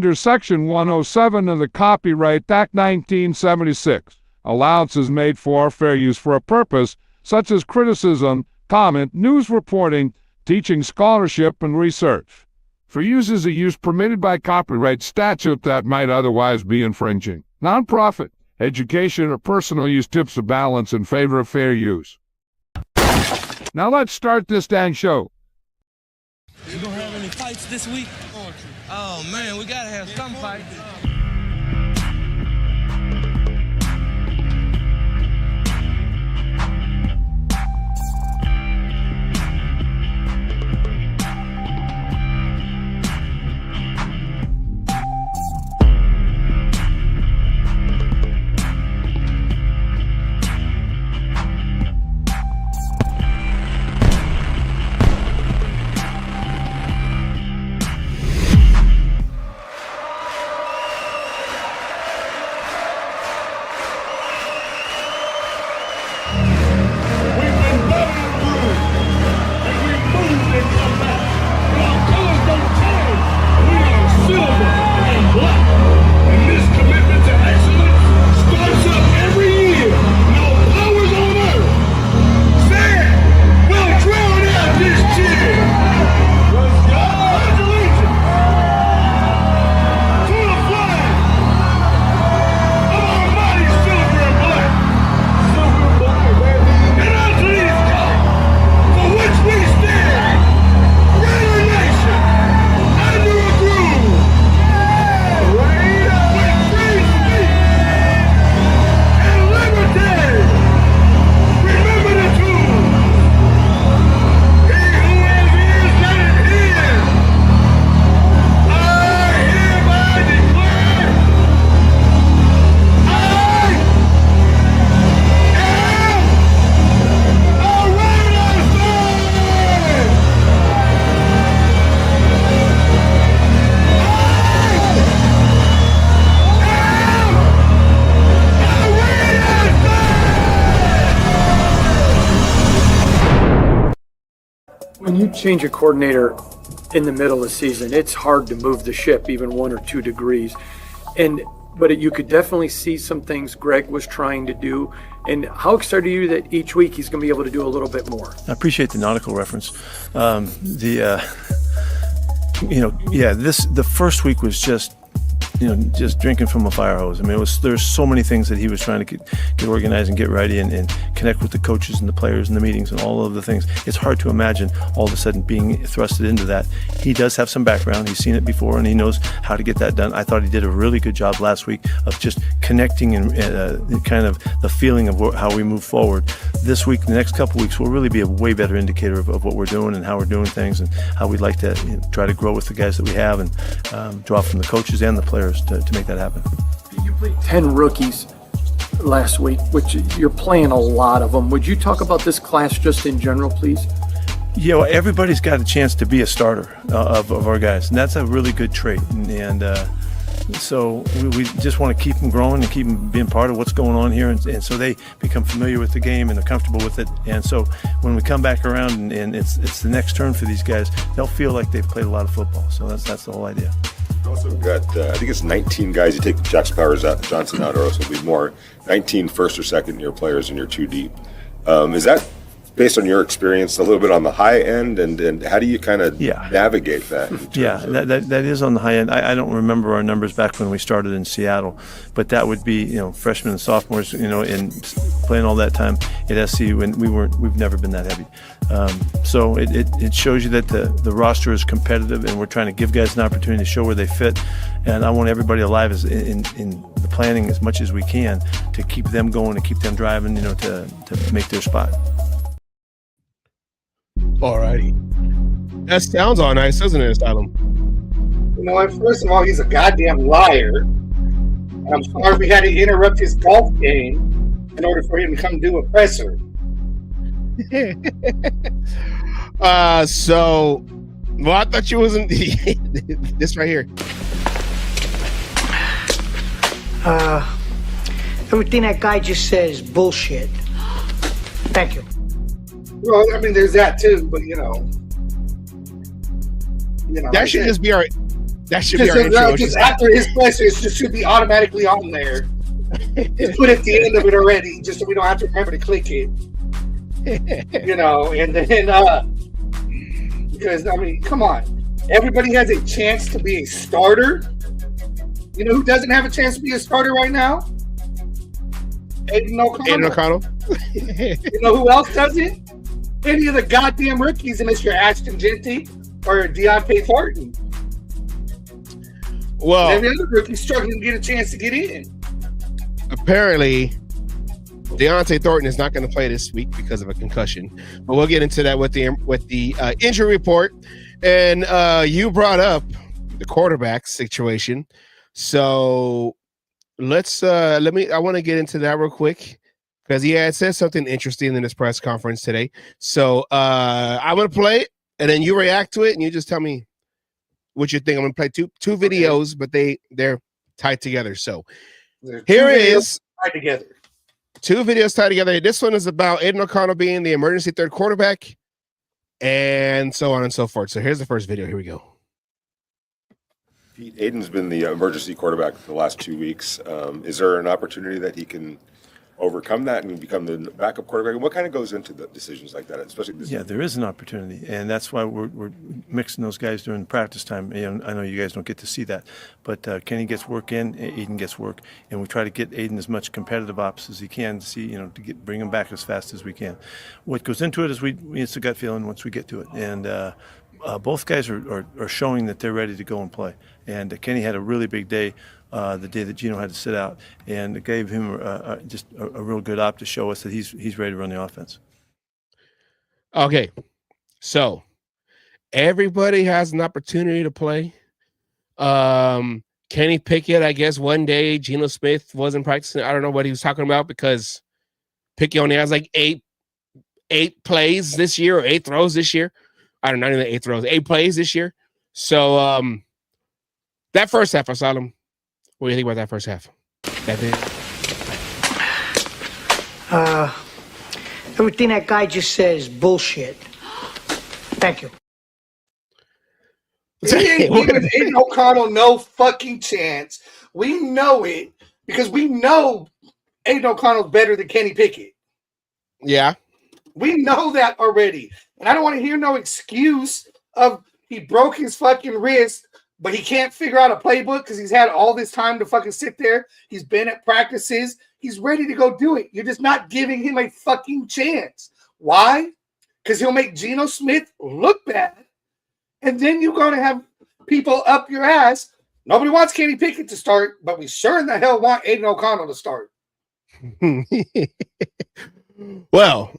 under Section 107 of the Copyright Act 1976. Allowance is made for fair use for a purpose, such as criticism, comment, news reporting, teaching, scholarship, and research. For uses of use permitted by copyright statute that might otherwise be infringing. Nonprofit, education, or personal use tips the balance in favor of fair use. Now let's start this dang show. You gonna have any fights this week? Oh man, we gotta have some fights. When you change a coordinator in the middle of the season, it's hard to move the ship even 1 or 2 degrees. But you could definitely see some things Greg was trying to do. And how excited are you that each week he's going to be able to do a little bit more? I appreciate the nautical reference. The first week was just drinking from a fire hose. I mean, there's so many things that he was trying to get organized and get ready and connect with the coaches and the players and the meetings and all of the things. It's hard to imagine all of a sudden being thrusted into that. He does have some background. He's seen it before and he knows how to get that done. I thought he did a really good job last week of just connecting and kind of the feeling of how we move forward. This week, the next couple weeks, will really be a way better indicator of what we're doing and how we're doing things and how we'd like to try to grow with the guys that we have and draw from the coaches and the players to make that happen. You played 10 rookies last week, which you're playing a lot of them. Would you talk about this class just in general, please? Everybody's got a chance to be a starter of our guys, and that's a really good trait. And so we just want to keep them growing and keep them being part of what's going on here, and so they become familiar with the game and they're comfortable with it. And so when we come back around and it's the next turn for these guys, they'll feel like they've played a lot of football. So that's the whole idea. Also got, I think it's 19 guys. You take Jackson Powers out, Johnson out, or else it'll be more. 19 first or second year players, and you're too deep. Is that based on your experience a little bit on the high end, and how do you kind of navigate that? That is on the high end. I don't remember our numbers back when we started in Seattle, but that would be freshmen and sophomores, in playing all that time at SC when we've never been that heavy. So it shows you that the roster is competitive, and we're trying to give guys an opportunity to show where they fit. And I want everybody alive in the planning as much as we can to keep them going and keep them driving, to make their spot. All righty. That sounds all nice, doesn't it, Asylum? First of all, he's a goddamn liar. And I'm sorry we had to interrupt his golf game in order for him to come do a presser. I thought you wasn't this right here. Everything that guy just said is bullshit. Thank you. Well, I mean, there's that too, but that should just be our That should be our intro. Just after his questions, just should be automatically on there. Just put it at the end of it already, just so we don't have to remember to click it. You know, and then because I mean, come on, everybody has a chance to be a starter. You know who doesn't have a chance to be a starter right now? Aiden O'Connell. You know who else doesn't? Any of the goddamn rookies, unless you're Ashton Genty or Deontay Thornton. Well, every other rookie struggling to get a chance to get in. Apparently, Deontay Thornton is not going to play this week because of a concussion. But we'll get into that with the injury report. And you brought up the quarterback situation, so let's I want to get into that real quick because he had said something interesting in his press conference today. So I'm going to play it, and then you react to it, and you just tell me what you think. I'm going to play two videos, but they're tied together. So here it is. Tied together. Two videos tied together. This one is about Aiden O'Connell being the emergency third quarterback and so on and so forth. So here's the first video. Here we go. Pete, Aiden's been the emergency quarterback for the last 2 weeks. Is there an opportunity that he can overcome that and become the backup quarterback? And what kind of goes into the decisions like that, especially this? Yeah, there is an opportunity, and that's why we're mixing those guys during practice time. You know, I know you guys don't get to see that, but Kenny gets work in, Aiden gets work, and we try to get Aiden as much competitive ops as he can to see, to bring him back as fast as we can. What goes into it is it's a gut feeling once we get to it, and both guys are showing that they're ready to go and play. And Kenny had a really big day. The day that Gino had to sit out, and it gave him just a real good op to show us that he's ready to run the offense. Okay, so everybody has an opportunity to play. Kenny Pickett, I guess one day Geno Smith wasn't practicing. I don't know what he was talking about because Pickett only has like eight plays this year or 8 throws this year. I don't know, not even 8 throws, 8 plays this year. So that first half, I saw him. What do you think about that first half? Everything that guy just says bullshit. Thank you. He ain't giving Aiden O'Connell no fucking chance. We know it because we know Aiden O'Connell's better than Kenny Pickett. Yeah. We know that already. And I don't want to hear no excuse of he broke his fucking wrist, but he can't figure out a playbook because he's had all this time to fucking sit there. He's been at practices. He's ready to go do it. You're just not giving him a fucking chance. Why? Because he'll make Geno Smith look bad. And then you're going to have people up your ass. Nobody wants Kenny Pickett to start, but we sure in the hell want Aiden O'Connell to start. Well,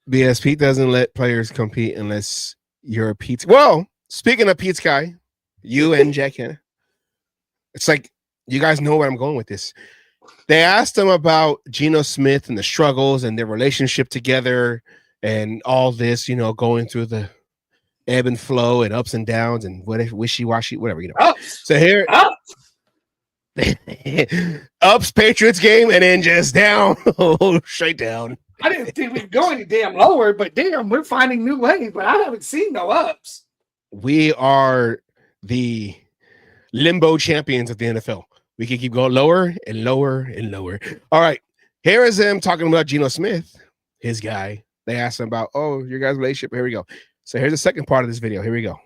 BS Pete doesn't let players compete unless you're a Pete. Well, speaking of Pete's guy, you and Jack Hanna. It's like you guys know where I'm going with this. They asked him about Geno Smith and the struggles and their relationship together and all this, going through the ebb and flow and ups and downs and wishy-washy, whatever, Ups. So here, ups Patriots game and then just down, straight down. I didn't think we'd go any damn lower, but damn, we're finding new ways, but I haven't seen no ups. We are the limbo champions of the NFL. We can keep going lower and lower and lower. All right. Here is him talking about Geno Smith, his guy. They asked him about, your guys' relationship. Here we go. So here's the second part of this video. Here we go.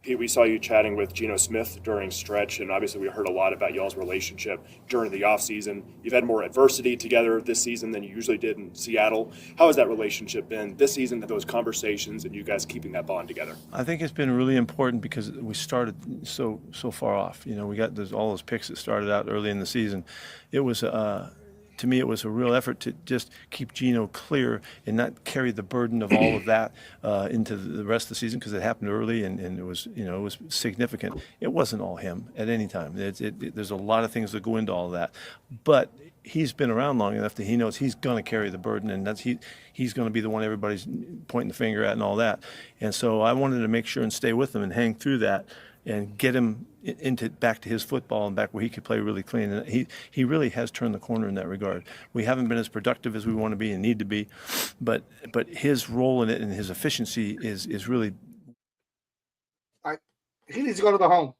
Pete, we saw you chatting with Geno Smith during stretch, and obviously we heard a lot about y'all's relationship during the offseason. You've had more adversity together this season than you usually did in Seattle. How has that relationship been this season, those conversations, and you guys keeping that bond together? I think it's been really important because we started so far off. We got all those picks that started out early in the season. It was to me, it was a real effort to just keep Geno clear and not carry the burden of all of that into the rest of the season because it happened early and it was, it was significant. It wasn't all him at any time. There's a lot of things that go into all of that. But he's been around long enough that he knows he's going to carry the burden, and he's going to be the one everybody's pointing the finger at and all that. And so I wanted to make sure and stay with him and hang through that and get him back to his football and back where he could play really clean. And he really has turned the corner in that regard. We haven't been as productive as we want to be and need to be, but his role in it and his efficiency is really. He needs to go to the home.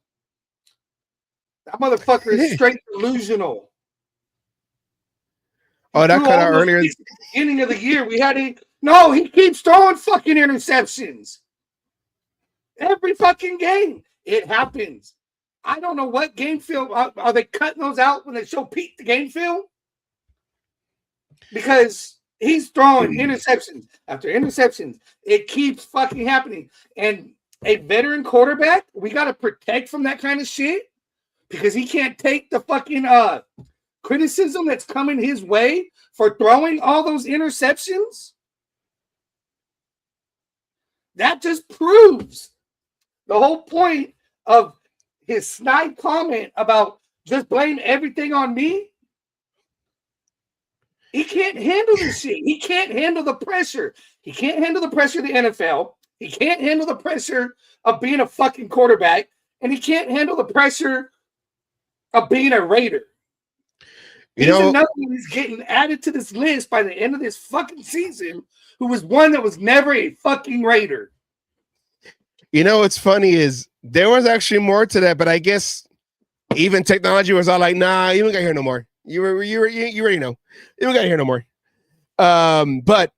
That motherfucker is straight delusional. Oh, that cut out earlier. Beginning of the year, he keeps throwing fucking interceptions. Every fucking game, it happens. I don't know what game film are they cutting those out when they show Pete the game film? Because he's throwing interceptions after interceptions. It keeps fucking happening. And a veteran quarterback, we got to protect from that kind of shit because he can't take the fucking criticism that's coming his way for throwing all those interceptions. That just proves the whole point of his snide comment about just blame everything on me. He can't handle this shit. He can't handle the pressure. He can't handle the pressure of the NFL. He can't handle the pressure of being a fucking quarterback. And he can't handle the pressure of being a Raider. He's another one who's getting added to this list by the end of this fucking season who was one that was never a fucking Raider. You know what's funny is there was actually more to that, but I guess even technology was all like, nah, you don't got to hear no more. You already know. You don't got to hear no more. But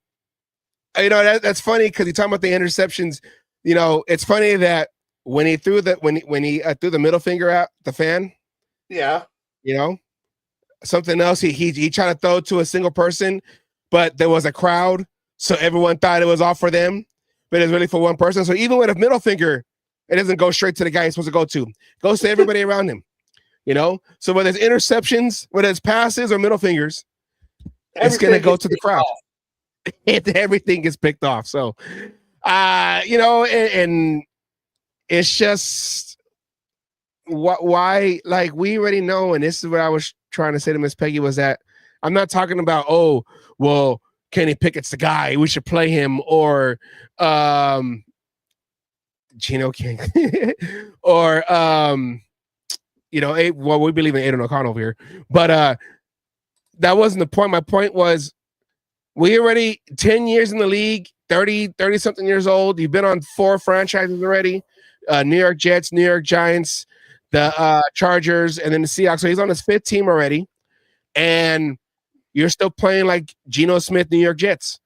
that's funny because you're talking about the interceptions. It's funny that when he threw the middle finger at the fan. Yeah. Something else. He tried to throw it to a single person, but there was a crowd, so everyone thought it was all for them, but it's really for one person. So even with a middle finger, it doesn't go straight to the guy it's supposed to go to. It goes to everybody around him. So whether it's interceptions, whether it's passes or middle fingers, it's gonna go to the crowd. Everything gets picked off. So, and it's just why, like, we already know, and this is what I was trying to say to Miss Peggy, was that I'm not talking about, oh, well, Kenny Pickett's the guy, we should play him, or Geno King, or we believe in Aiden O'Connell over here, but that wasn't the point. My point was, we already 10 years in the league, 30 something years old. You've been on 4 franchises already: New York Jets, New York Giants, the Chargers, and then the Seahawks. So he's on his 5th team already, and you're still playing like Geno Smith, New York Jets.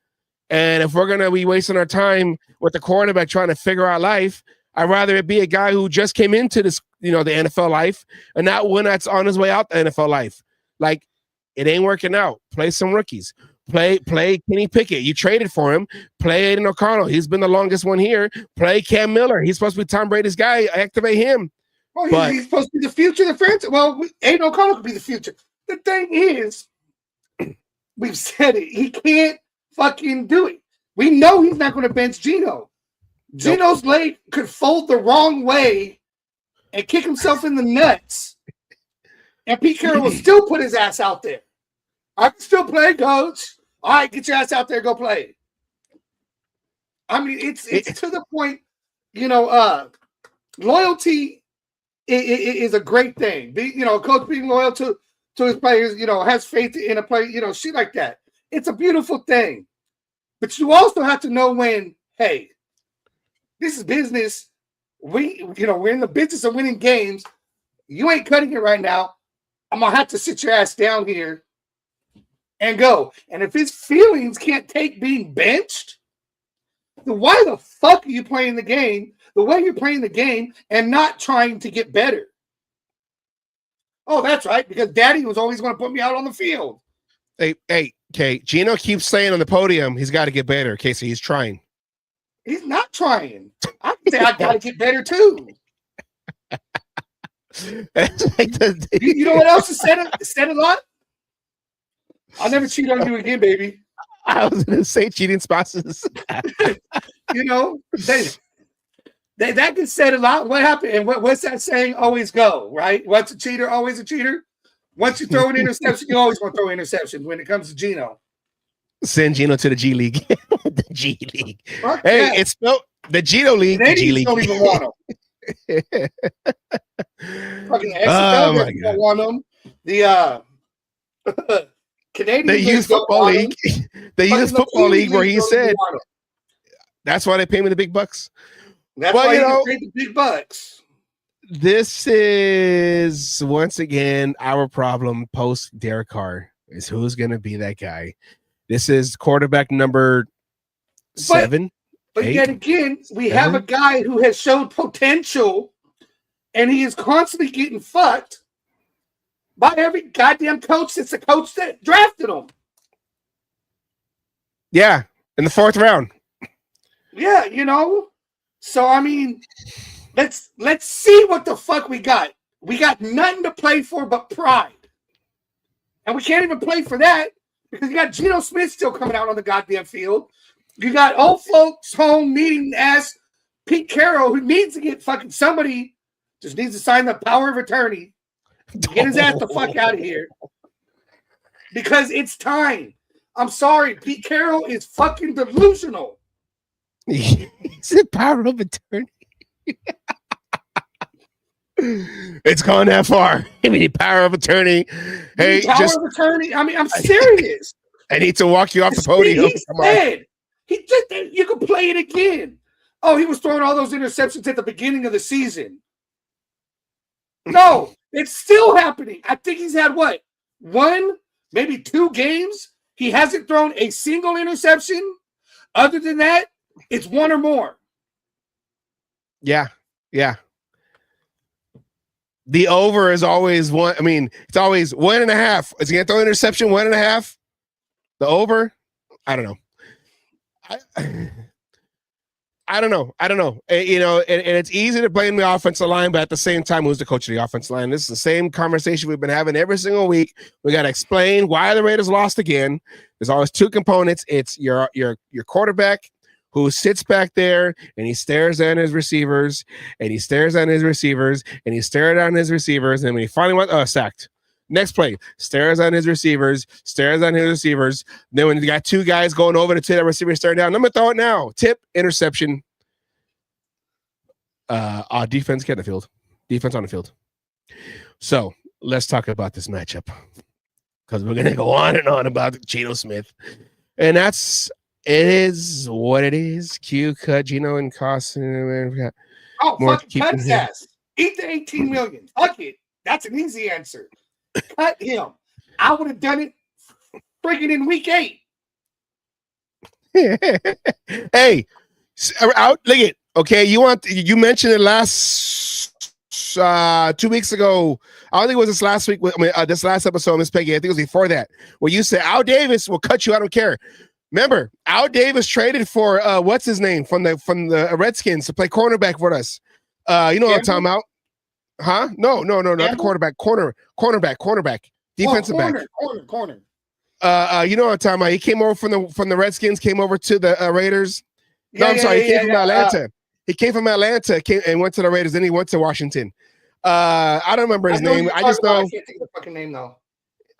And if we're gonna be wasting our time with the quarterback trying to figure out life, I'd rather it be a guy who just came into this, the NFL life, and not one that's on his way out the NFL life. Like, it ain't working out. Play some rookies. Play Kenny Pickett. You traded for him. Play Aiden O'Connell. He's been the longest one here. Play Cam Miller. He's supposed to be Tom Brady's guy. Activate him. Well, he's supposed to be the future of the franchise. Well, Aiden O'Connell could be the future. The thing is, we've said it. He can't fucking do it. We know he's not going to bench Geno. Geno's leg could fold the wrong way and kick himself in the nuts. And Pete Carroll will still put his ass out there. I can still play, coach. All right, get your ass out there, go play. I mean, it's to the point, loyalty is a great thing. Coach being loyal to his players, has faith in a player, shit like that. It's a beautiful thing. But you also have to know when, hey, this is business. We're in the business of winning games. You ain't cutting it right now. I'm going to have to sit your ass down here and go. And if his feelings can't take being benched, then why the fuck are you playing the game the way you're playing the game and not trying to get better? Oh, that's right, because Daddy was always going to put me out on the field. Hey, okay. Geno keeps saying on the podium he's got to get better. Okay, so he's trying. He's not trying. I can say I got to get better too. You know what else is said a lot? I'll never cheat on you again, baby. I was going to say cheating spouses. That gets said a lot. What happened? And what's that saying? Always go, right? Once a cheater, always a cheater. Once you throw an interception, you always want to throw interceptions when it comes to Geno. Send Geno to the G League. The G League. Fuck hey, that. It's spelled the Geno League. The G League. Don't even want them. Fucking XFL don't want them. The Canadian Youth Football League. The Youth Football League where he said that's why they pay me the big bucks. That's why you paid the big bucks. This is once again our problem post Derek Carr is who's going to be that guy. This is quarterback number 7. But 8, yet again, we 7. have a guy who has showed potential, and he is constantly getting fucked by every goddamn coach since the coach that drafted him. Yeah, in the 4th round. Yeah, you know. So I mean, let's see what the fuck we got. We got nothing to play for but pride, and we can't even play for that because you got Geno Smith still coming out on the goddamn field. You got old folks home needing ass Pete Carroll who needs to get fucking somebody just needs to sign the power of attorney. Get his ass the fuck out of here because it's time. I'm sorry, Pete Carroll is fucking delusional. He's the power of attorney. It's gone that far. I mean, the power of attorney. Hey, power of attorney. I mean, I'm serious. I need to walk you off the podium. He said he just you can play it again. Oh, he was throwing all those interceptions at the beginning of the season. No, it's still happening. I think he's had what? 1, maybe 2 games. He hasn't thrown a single interception. Other than that, it's 1 or more. Yeah. The over is always 1. I mean, it's always 1.5. Is he gonna throw interception 1.5? The over? I don't know. I don't know. You know, and it's easy to blame the offensive line, but at the same time, who's the coach of the offensive line? This is the same conversation we've been having every single week. We got to explain why the Raiders lost again. There's always 2 components. It's your quarterback who sits back there and he stares at his receivers and he stares at his receivers and he stared at his receivers. And when he finally went, sacked. Next play, stares on his receivers. Then when you got 2 guys going over to that receiver, staring down, I'm going to throw it now. Tip, interception. Defense get the field. Defense on the field. So let's talk about this matchup because we're going to go on and on about Geno Smith. And it is what it is. Q, cut, Geno, and Costin. Oh, fucking cut his ass. Eat the $18 million. Fuck it. That's an easy answer. Cut him. I would have done it freaking in week 8. Hey, look it. Okay, you mentioned it last 2 weeks ago. I don't think it was this last week. This last episode, Miss Peggy. I think it was before that. Where you said Al Davis will cut you. I don't care. Remember, Al Davis traded for what's his name from the Redskins to play cornerback for us. You know what I'm talking about? Huh? No, not the quarterback. Cornerback. Defensive back. Corner. You know what I'm talking about? He came over from the Redskins, came over to the Raiders. He came from Atlanta. He came from Atlanta, and went to the Raiders. Then he went to Washington. I don't remember his name. I just know. I can't think of the fucking name though.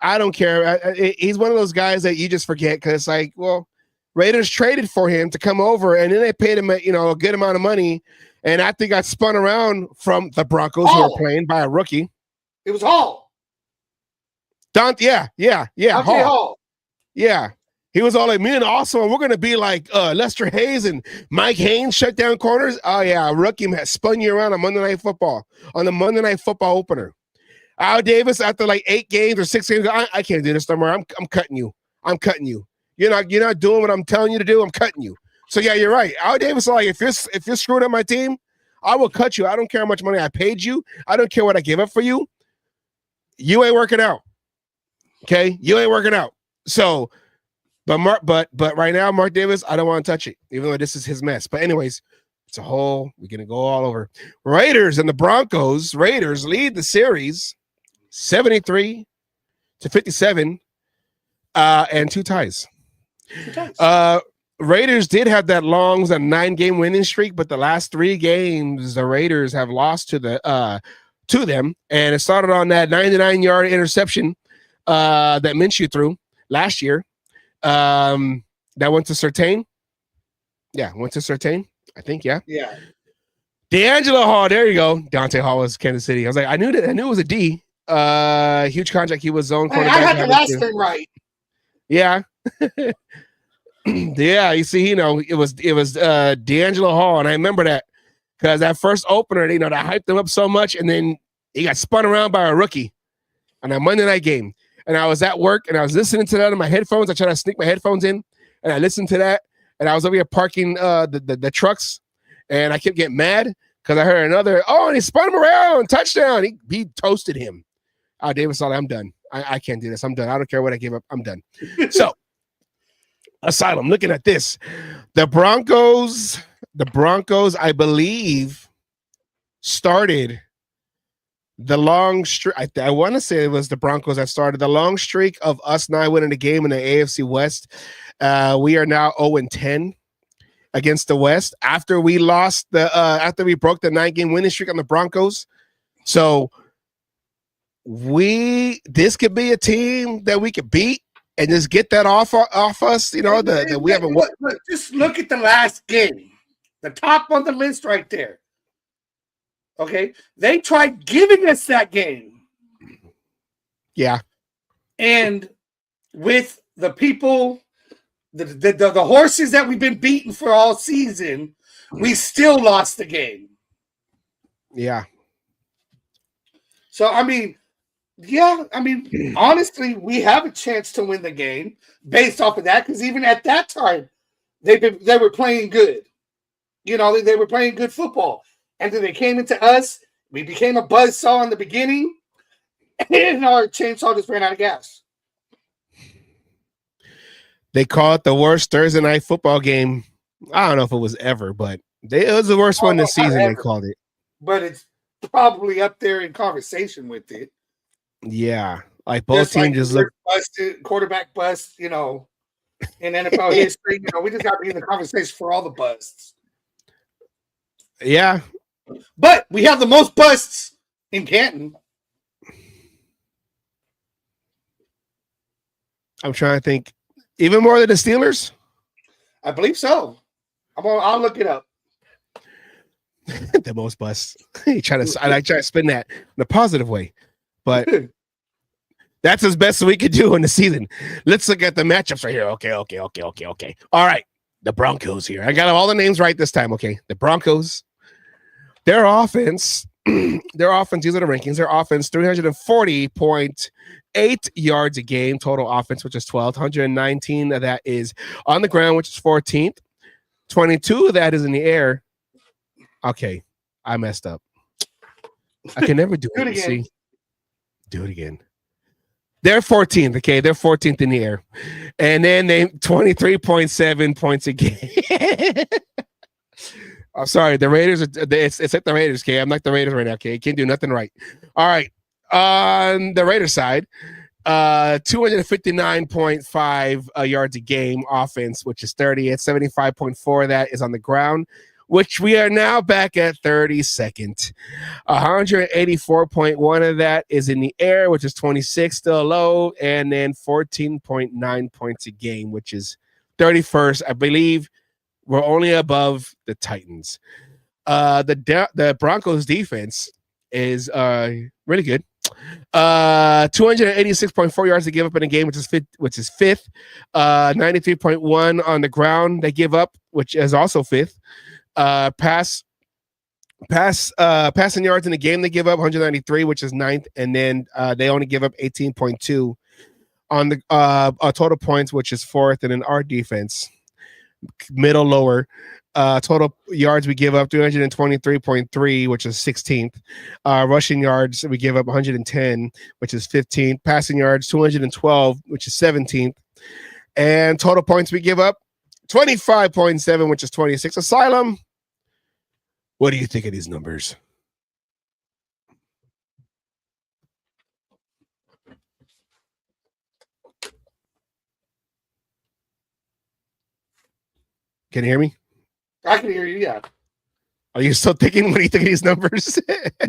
I don't care. He's one of those guys that you just forget because it's like, well, Raiders traded for him to come over, and then they paid him, a good amount of money. And I think got spun around from the Broncos who were playing by a rookie. It was Hall. Yeah. Hall. Yeah. He was all like, me and Awesome, we're going to be like Lester Hayes and Mike Haynes shut down corners. Oh, yeah, a rookie had spun you around on Monday Night Football, on the Monday Night Football opener. Al Davis, after like 8 games or 6 games, I can't do this no more. I'm cutting you. You're not doing what I'm telling you to do. I'm cutting you. So, yeah, you're right. Al Davis, like, if you're screwing up my team, I will cut you. I don't care how much money I paid you. I don't care what I gave up for you. You ain't working out. Okay? You ain't working out. So, but right now, Mark Davis, I don't want to touch it, even though this is his mess. But anyways, it's a whole, we're going to go all over. Raiders and the Broncos. Raiders lead the series 73-57 and 2 ties. Raiders did have that long 9-game winning streak, but the last 3 games the Raiders have lost to them, and it started on that 99-yard interception that Minshew threw last year. That went to Surtain. Yeah, went to Surtain. I think, yeah. Yeah. D'Angelo Hall, there you go. Dante Hall was Kansas City. I was like, I knew it was a D. Huge contract. He was zone quarterback. I had the last thing right. Yeah. Yeah, you see, it was D'Angelo Hall, and I remember that because that first opener, they hyped him up so much, and then he got spun around by a rookie on that Monday night game. And I was at work, and I was listening to that on my headphones. I tried to sneak my headphones in, and I listened to that, and I was over here parking the trucks, and I kept getting mad because I heard another, and he spun him around, touchdown. He toasted him. Davis, I'm done. I can't do this. I'm done. I don't care what I give up. I'm done. So, Asylum, looking at this, the Broncos, I believe, started the long streak. I want to say it was the Broncos that started the long streak of us not winning the game in the AFC West. We are now 0-10 against the West after we lost after we broke the 9-game winning streak on the Broncos. So this could be a team that we could beat and just get that off us. We haven't won. Just look at the last game, the top on the list right there. Okay, they tried giving us that game. Yeah, and with the people, the horses that we've been beating for all season, we still lost the game. Yeah. So honestly, we have a chance to win the game based off of that, because even at that time, they were playing good. They were playing good football. And then they came into us. We became a buzzsaw in the beginning, and our chainsaw just ran out of gas. They call it the worst Thursday night football game. I don't know if it was ever, but it was the worst one this season. They called it. But it's probably up there in conversation with it. Yeah, like both teams just look busted, quarterback bust. In NFL history, we just got to be in the conversation for all the busts. Yeah. But we have the most busts in Canton. I'm trying to think. Even more than the Steelers? I believe so. I'll look it up. The most busts. I try to spin that in a positive way. But that's as best we could do in the season. Let's look at the matchups right here. Okay. All right. The Broncos here. I got all the names right this time. Okay. The Broncos. Their offense, these are the rankings. Their offense, 340.8 yards a game, total offense, which is 12th. 119 of that is on the ground, which is 14th. 22 of that is in the air. Okay, I messed up. I can never do it. See? Do it again. They're 14th, okay? They're 14th in the air. And then they 23.7 points a game. I'm sorry, the Raiders it's like the Raiders, okay? I'm like the Raiders right now, okay? Can't do nothing right. All right. On the Raiders side, 259.5 yards a game offense, which is 30th. 75.4 of that is on the ground, which we are now back at 32nd. 184.1 of that is in the air, which is 26, still low, and then 14.9 points a game, which is 31st. I believe we're only above the Titans. The Broncos defense is really good. 286.4 yards to give up in a game, which is fifth. 93.1 on the ground they give up, which is also fifth. Passing yards in the game they give up 193, which is ninth, and then they only give up 18.2 on the total points, which is fourth. And in our defense, middle lower, total yards we give up 323.3, which is 16th. Rushing yards we give up 110, which is 15th. Passing yards 212, which is 17th. And total points we give up 25.7, which is 26th. Asylum, what do you think of these numbers? Can you hear me? I can hear you, yeah. Are you still thinking? What do you think of these numbers?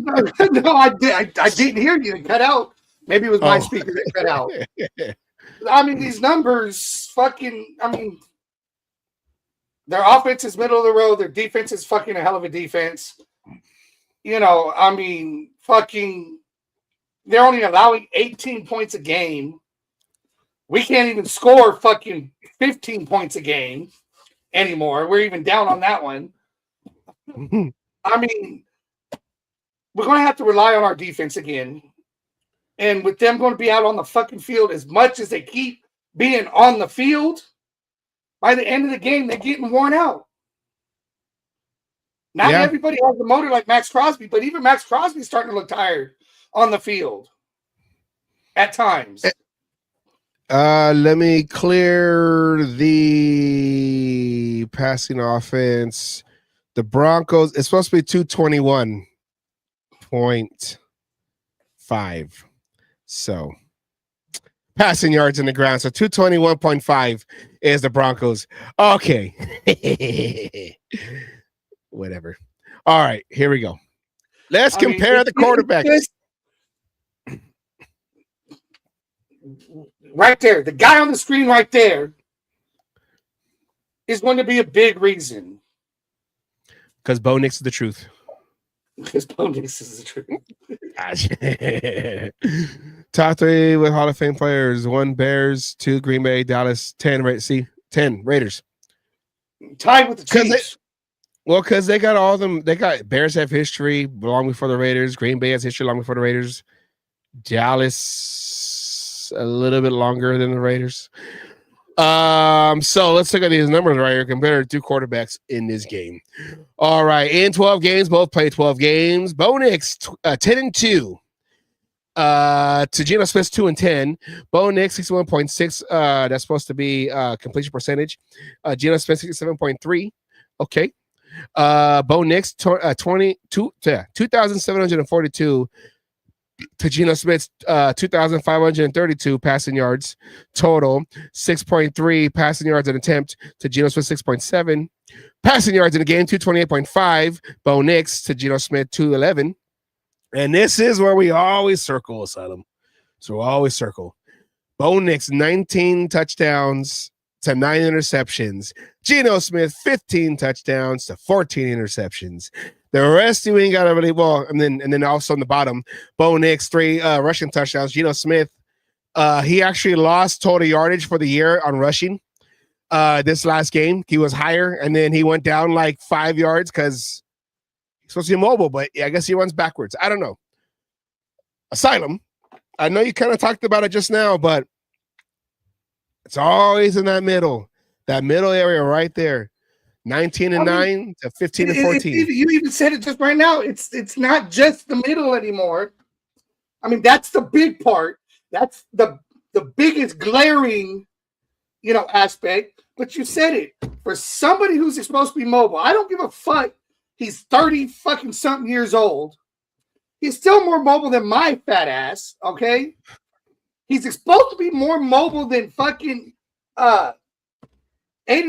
No, I didn't hear you. It cut out. Maybe it was my speaker that cut out. These numbers, their offense is middle of the road. Their defense is fucking a hell of a defense. They're only allowing 18 points a game. We can't even score fucking 15 points a game anymore. We're even down on that one. I mean, we're going to have to rely on our defense again. And with them going to be out on the fucking field as much as they keep being on the field, by the end of the game, they're getting worn out. Not everybody has the motor like Max Crosby, but even Max Crosby's starting to look tired on the field at times. Let me clear the passing offense. The Broncos, it's supposed to be 221.5. So passing yards in the ground. So 221.5 is the Broncos. Okay. Whatever. All right, here we go. Let's compare the quarterbacks. Right there, the guy on the screen right there is going to be a big reason. Because Bo Nix is the truth. Because Bo Nix is the truth. Top 3 with Hall of Fame players: 1 Bears, 2 Green Bay, Dallas, 10 Raiders. Tied with the Chiefs. Because they got all of them. They got Bears have history long before the Raiders. Green Bay has history long before the Raiders. Dallas a little bit longer than the Raiders. So let's look at these numbers right here compared to 2 quarterbacks in this game. All right, in 12 games, both played 12 games. Bo Nix 10-2. To Geno Smith 2-10. Bo Nix 61.6. That's supposed to be completion percentage. Geno Smith 67.3. Okay. Bo Nix 2,742 to Geno Smith's 2,532 passing yards total. 6.3 passing yards an attempt to Geno Smith 6.7 passing yards in the game. 228.5 Bo Nix to Geno Smith 211. And this is where we always circle, Asylum. So we always circle. Bo Nix 19 touchdowns to 9 interceptions. Geno Smith 15 touchdowns to 14 interceptions. The rest you ain't got to really well, and then also on the bottom, Bo Nix 3 rushing touchdowns. Geno Smith, he actually lost total yardage for the year on rushing. This last game, he was higher, and then he went down like 5 yards because he's supposed to be mobile, but I guess he runs backwards. I don't know. Asylum, I know you kind of talked about it just now, but it's always in that middle area right there. 19-9 to 15-14. You even said it just right now. It's not just the middle anymore. I mean, that's the big part. That's the biggest glaring, aspect. But you said it. For somebody who's supposed to be mobile, I don't give a fuck. He's 30 fucking something years old. He's still more mobile than my fat ass. Okay, he's supposed to be more mobile than fucking Aiden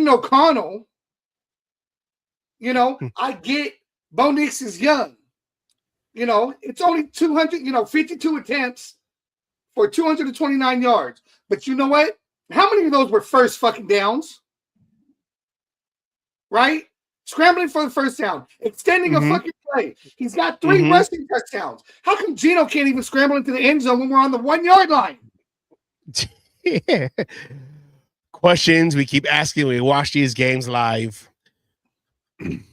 O'Connell. I get Bo Nix is young. It's only 52 attempts for 229 yards. But you know what? How many of those were first fucking downs? Right? Scrambling for the first down. Extending a fucking play. He's got 3 rushing touchdowns. How come Geno can't even scramble into the end zone when we're on the 1 yard line? Yeah. Questions we keep asking when we watch these games live.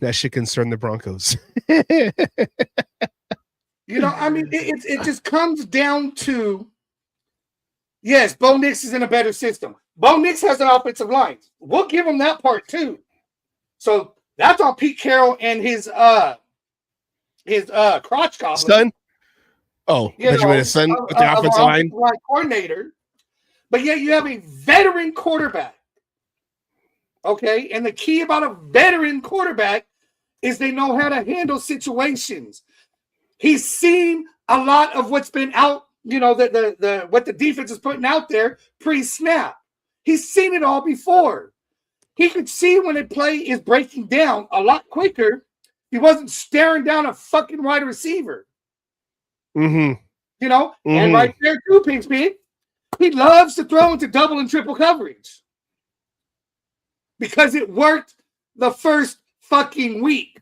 That should concern the Broncos. I mean, it just comes down to, yes, Bo Nix is in a better system. Bo Nix has an offensive line. We'll give him that part too. So that's on Pete Carroll and his crotch goblin. Son? Oh, his son with the offensive line coordinator. But yet you have a veteran quarterback. Okay, and the key about a veteran quarterback is they know how to handle situations. He's seen a lot of what's been out, what the defense is putting out there pre-snap. He's seen it all before. He could see when a play is breaking down a lot quicker. He wasn't staring down a fucking wide receiver. And right there too, Pig. He loves to throw into double and triple coverage. Because it worked the first fucking week.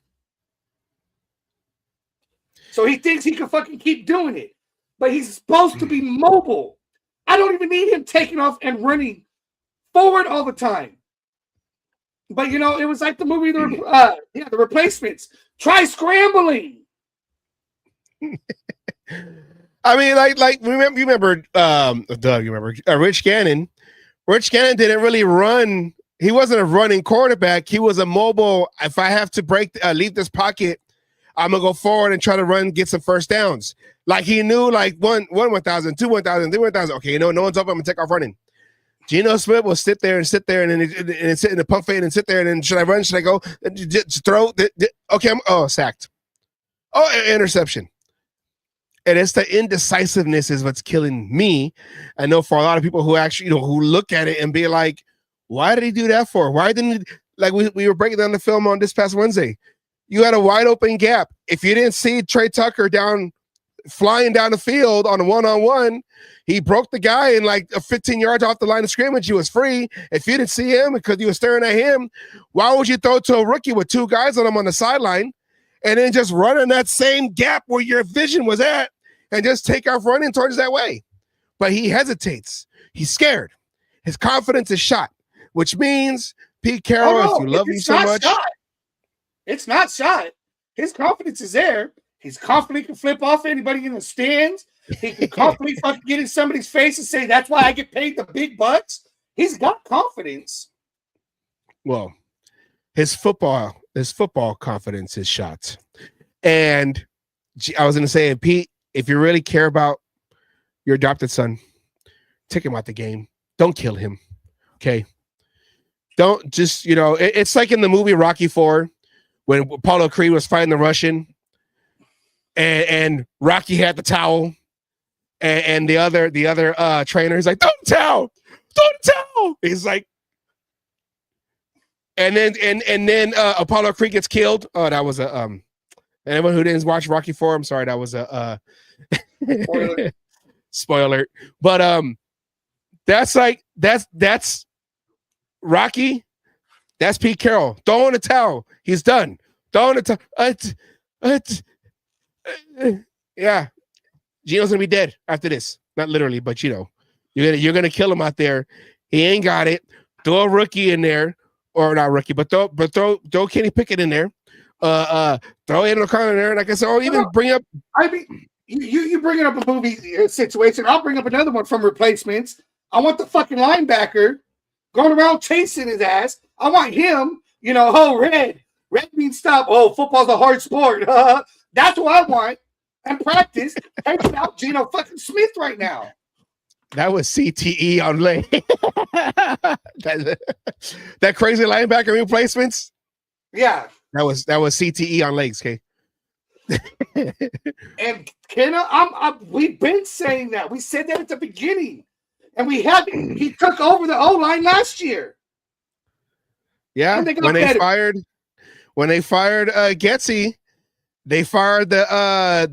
So he thinks he can fucking keep doing it. But he's supposed to be mobile. I don't even need him taking off and running forward all the time. But, it was like the movie, The Replacements. Try scrambling. I mean, like remember Doug, you remember Rich Gannon. Rich Gannon didn't really run. He wasn't a running quarterback. He was a mobile. If I have to leave this pocket, I'm gonna go forward and try to run, get some first downs. Like he knew, like 1,000, 2,000, 3 1,000. Okay, no one's open. I'm gonna take off running. Geno Smith will sit there and sit in the pump fade and sit there and then should I run? Should I go? Just throw? Okay, sacked. Oh, interception. And it's the indecisiveness is what's killing me. I know for a lot of people who actually, who look at it and be like, why did he do that for? Why didn't he, like we were breaking down the film on this past Wednesday. You had a wide open gap. If you didn't see Trey Tucker flying down the field on a one-on-one, he broke the guy in like 15 yards off the line of scrimmage. He was free. If you didn't see him because you were staring at him, why would you throw to a rookie with two guys on him on the sideline and then just run in that same gap where your vision was at and just take off running towards that way? But he hesitates. He's scared. His confidence is shot, which means, Pete Carroll, if you love me so much. It's not shot. His confidence is there. He's confident he can flip off anybody in the stands. He can confidently fucking get in somebody's face and say, that's why I get paid the big bucks. He's got confidence. Well, his football confidence is shot. And I was going to say, Pete, if you really care about your adopted son, take him out the game. Don't kill him. Okay. Don't just, it's like in the movie Rocky IV when Apollo Creed was fighting the Russian and Rocky had the towel and the other trainer is like, don't towel. He's like, and then Apollo Creed gets killed. Oh, that was anyone who didn't watch Rocky IV, I'm sorry, that was a spoiler. But that's Rocky. That's Pete Carroll. Throw in the towel. He's done. Throw in the towel. Yeah. Geno's gonna be dead after this. Not literally, but you're gonna kill him out there. He ain't got it. Throw a rookie in there, or not rookie, but throw Kenny Pickett in there. Throw Aiden O'Connor in there. Like I said, or even bring up. I mean, you bringing up a movie situation. I'll bring up another one from Replacements. I want the fucking linebacker going around chasing his ass. I want him, red. Red means stop. Oh, football's a hard sport. That's what I want. And practice. Taking out Geno fucking Smith right now. That was CTE on leg. that crazy linebacker Replacements. Yeah. That was CTE on legs, okay? And Kenna, we've been saying that. We said that at the beginning. And he took over the O-line last year. Yeah, when they fired Getsy, they fired the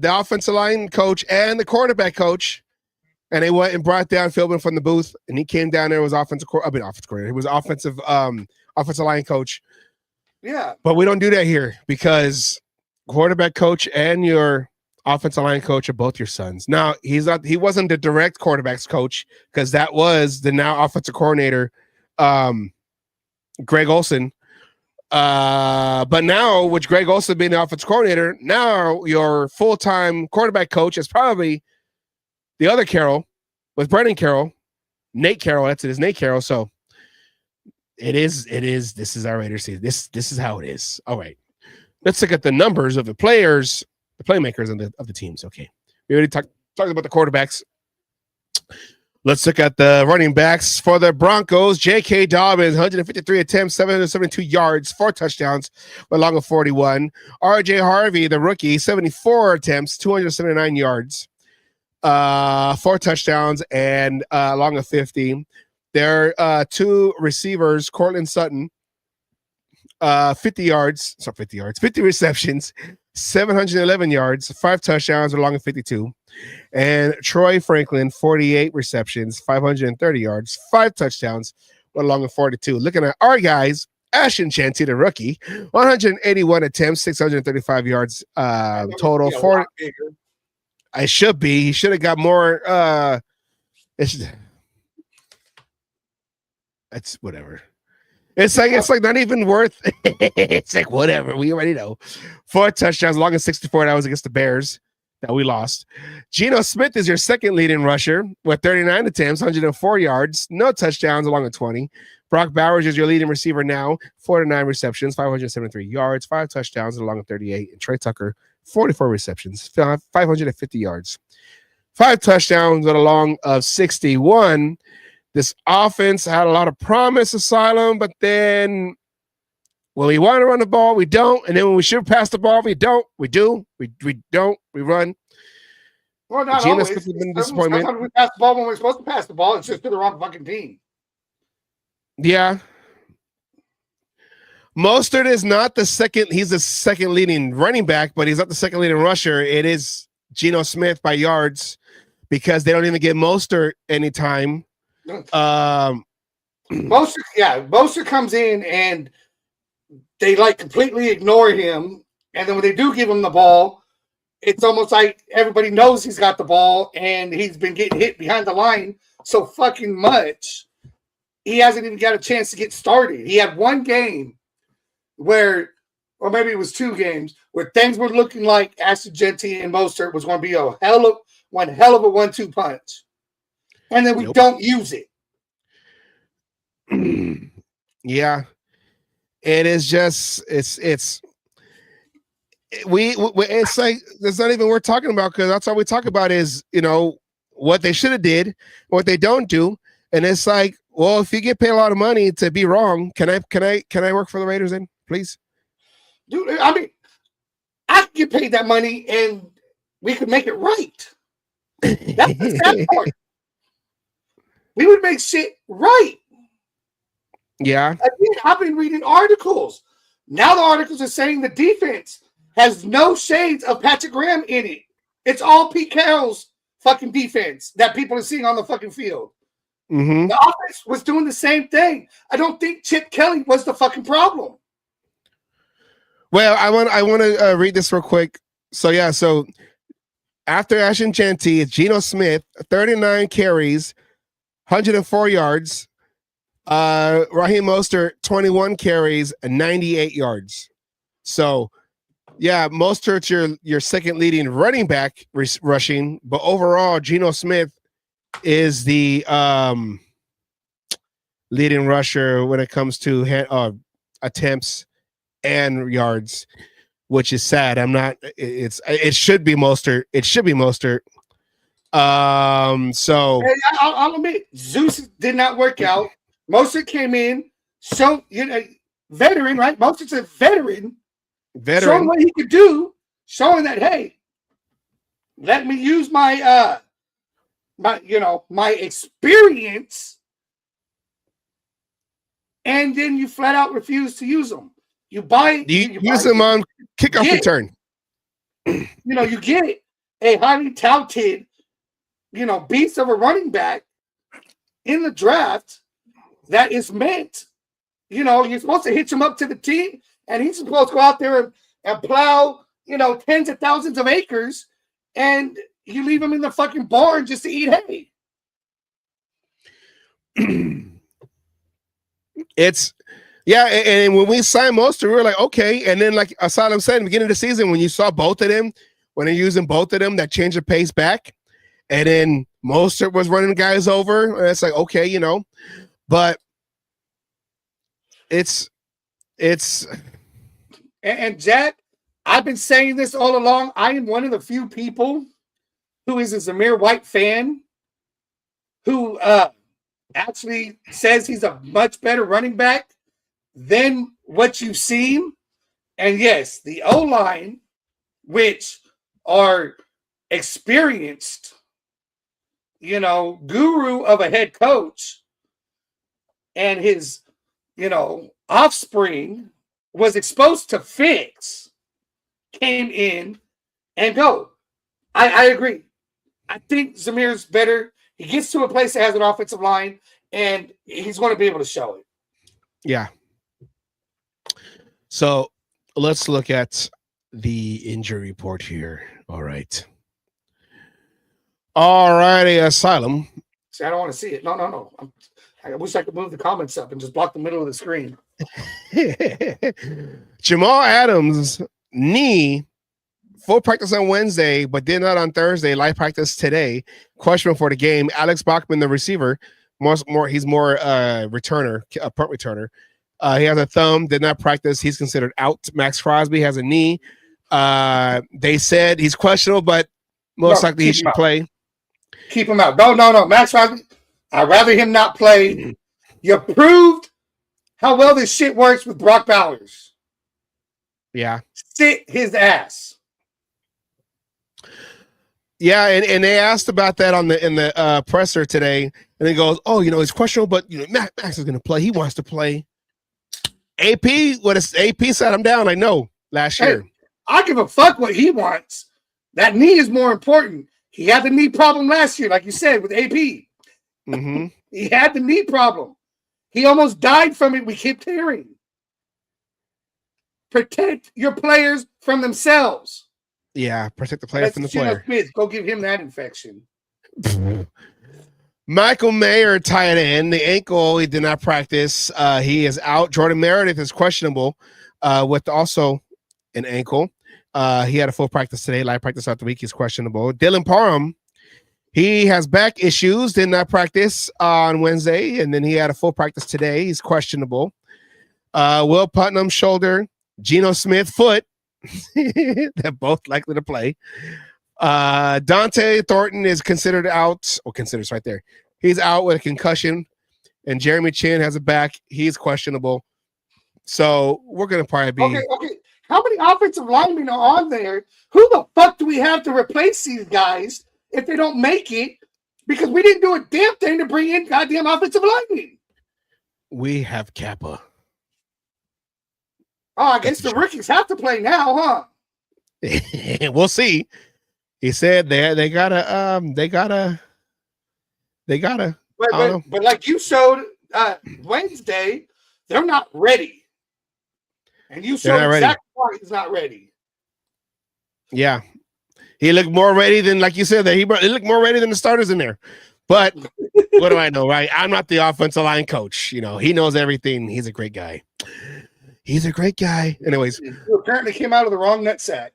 offensive line coach and the quarterback coach, and they went and brought down Philbin from the booth, and he came down there was offensive coordinator. He was offensive line coach. Yeah, but we don't do that here because quarterback coach and your offensive line coach are both your sons. Now he wasn't the direct quarterbacks coach because that was the now offensive coordinator, Greg Olson. But now with Greg Olson being the offensive coordinator, now your full-time quarterback coach is probably the other Carroll with Brendan Carroll, Nate Carroll. That's it, is Nate Carroll. So it is. This is our Raiders season. This is how it is. All right. Let's look at the numbers of the players, the playmakers of the teams. Okay. We already talked about the quarterbacks. Let's look at the running backs for the Broncos. J.K. Dobbins, 153 attempts, 772 yards, 4 touchdowns, along with 41. R.J. Harvey, the rookie, 74 attempts, 279 yards, 4 touchdowns, and along with 50. There are 2 receivers, Cortland Sutton, 50 receptions, 711 yards, 5 touchdowns, along with 52. And Troy Franklin, 48 receptions, 530 yards, 5 touchdowns, along with 42. Looking at our guys, Ashton Chanty, the rookie, 181 attempts, 635 yards total. I should be. He should have got more. It's whatever. It's like not even worth. It's like whatever. We already know. 4 touchdowns, long as 64. That was against the Bears that we lost. Geno Smith is your second leading rusher with 39 attempts, 104 yards, no touchdowns, along with 20. Brock Bowers is your leading receiver now, 49 receptions, 573 yards, 5 touchdowns, along with 38. And Trey Tucker, 44 receptions, 550 yards, 5 touchdowns, with a long of 61. This offense had a lot of promise, Asylum, but then when we want to run the ball, we don't. And then when we should pass the ball, we don't. We do. We don't. We run. Well, not Geno always. Smith has been a disappointment. Sometimes we pass the ball when we're supposed to pass the ball. It's just to the wrong fucking team. Yeah. Mostert is not the second. He's the second leading running back, but he's not the second leading rusher. It is Geno Smith by yards because they don't even get Mostert anytime. Mostert comes in and they like completely ignore him, and then when they do give him the ball, it's almost like everybody knows he's got the ball and he's been getting hit behind the line so fucking much he hasn't even got a chance to get started. He had one game where, or maybe it was 2 games, where things were looking like Ashton Genty and Mostert was going to be one hell of a 1-2 punch. And then we don't use it. Yeah. It is just it's like it's not even worth talking about, because that's all we talk about is, what they should have did, what they don't do. And it's like, well, if you get paid a lot of money to be wrong, can I work for the Raiders then, please? Dude, I mean, I could get paid that money and we could make it right. That's the sad part. We would make shit right. Yeah. Again, I've been reading articles. Now the articles are saying the defense has no shades of Patrick Graham in it. It's all Pete Carroll's fucking defense that people are seeing on the fucking field. Mm-hmm. The offense was doing the same thing. I don't think Chip Kelly was the fucking problem. Well, I want to read this real quick. So after Ashton Genty, it's Geno Smith, 39 carries, 104 yards. Raheem Mostert, 21 carries and 98 yards. So, yeah, Mostert's your second leading running back rushing, but overall, Geno Smith is the leading rusher when it comes to attempts and yards, which is sad. It should be Mostert. It should be Mostert. So hey, I'll admit, Zeus did not work out. Mostert came in, veteran, right? Mostert's a veteran, showing what he could do, showing that, hey, let me use my my experience, and then you flat out refuse to use them. You use them on kickoff return. You get a highly touted, beast of a running back in the draft that is meant, you're supposed to hitch him up to the team, and he's supposed to go out there and plow, tens of thousands of acres, and you leave him in the fucking barn just to eat hay. And when we signed Mostert, we were like, okay. And then, like Asylum said, in the beginning of the season, when you saw both of them, when they're using both of them, that changed the pace back. And then Mostert was running guys over, and it's like, okay, but it's and Jack, I've been saying this all along. I am one of the few people who is a Zamir White fan who actually says he's a much better running back than what you've seen. And yes, the O-line, which are experienced, guru of a head coach, and his, offspring was exposed to fix, came in and go. I agree. I think Zamir's better. He gets to a place that has an offensive line, and he's going to be able to show it. Yeah. So let's look at the injury report here. All right. All righty, Asylum. See, I don't want to see it. No. I wish I could move the comments up and just block the middle of the screen. Jamal Adams knee full practice on Wednesday, but did not on Thursday. Live practice today. Questionable for the game. Alex Bachman, the receiver, he's more returner, a punt returner. He has a thumb. Did not practice. He's considered out. Max Crosby has a knee. They said he's questionable, but most likely he should play. Keep him out. No. Max Crosby, I'd rather him not play. You proved how well this shit works with Brock Bowers. Yeah. Sit his ass. Yeah, and they asked about that in the presser today, and he goes, "Oh, he's questionable, but Max is going to play. He wants to play." AP sat him down. I know last year. I give a fuck what he wants. That knee is more important. He had the knee problem last year, like you said, with AP. Mm-hmm. He had the knee problem. He almost died from it. We kept hearing. Protect your players from themselves. Yeah, protect the player from the player. Smith, go give him that infection. Michael Mayer, tight end, the ankle, he did not practice. He is out. Jordan Meredith is questionable with also an ankle. He had a full practice today, live practice out the week. He's questionable. Dylan Parham, he has back issues, did not practice on Wednesday, and then he had a full practice today. He's questionable. Will Putnam, shoulder. Geno Smith, foot. They're both likely to play. Dante Thornton is considered out, or considers right there. He's out with a concussion, and Jeremy Chin has a back. He's questionable. So we're going to probably be. Okay. How many offensive linemen are on there? Who the fuck do we have to replace these guys if they don't make it? Because we didn't do a damn thing to bring in goddamn offensive linemen. We have Kappa. Oh, I guess the rookies have to play now, huh? We'll see. He said they gotta. But like you showed Wednesday, they're not ready. And you showed exactly why he's not ready. Yeah. He looked more ready than, like you said, he looked more ready than the starters in there. But what do I know, right? I'm not the offensive line coach. He knows everything. He's a great guy. He's a great guy. Anyways. You apparently came out of the wrong nutsack.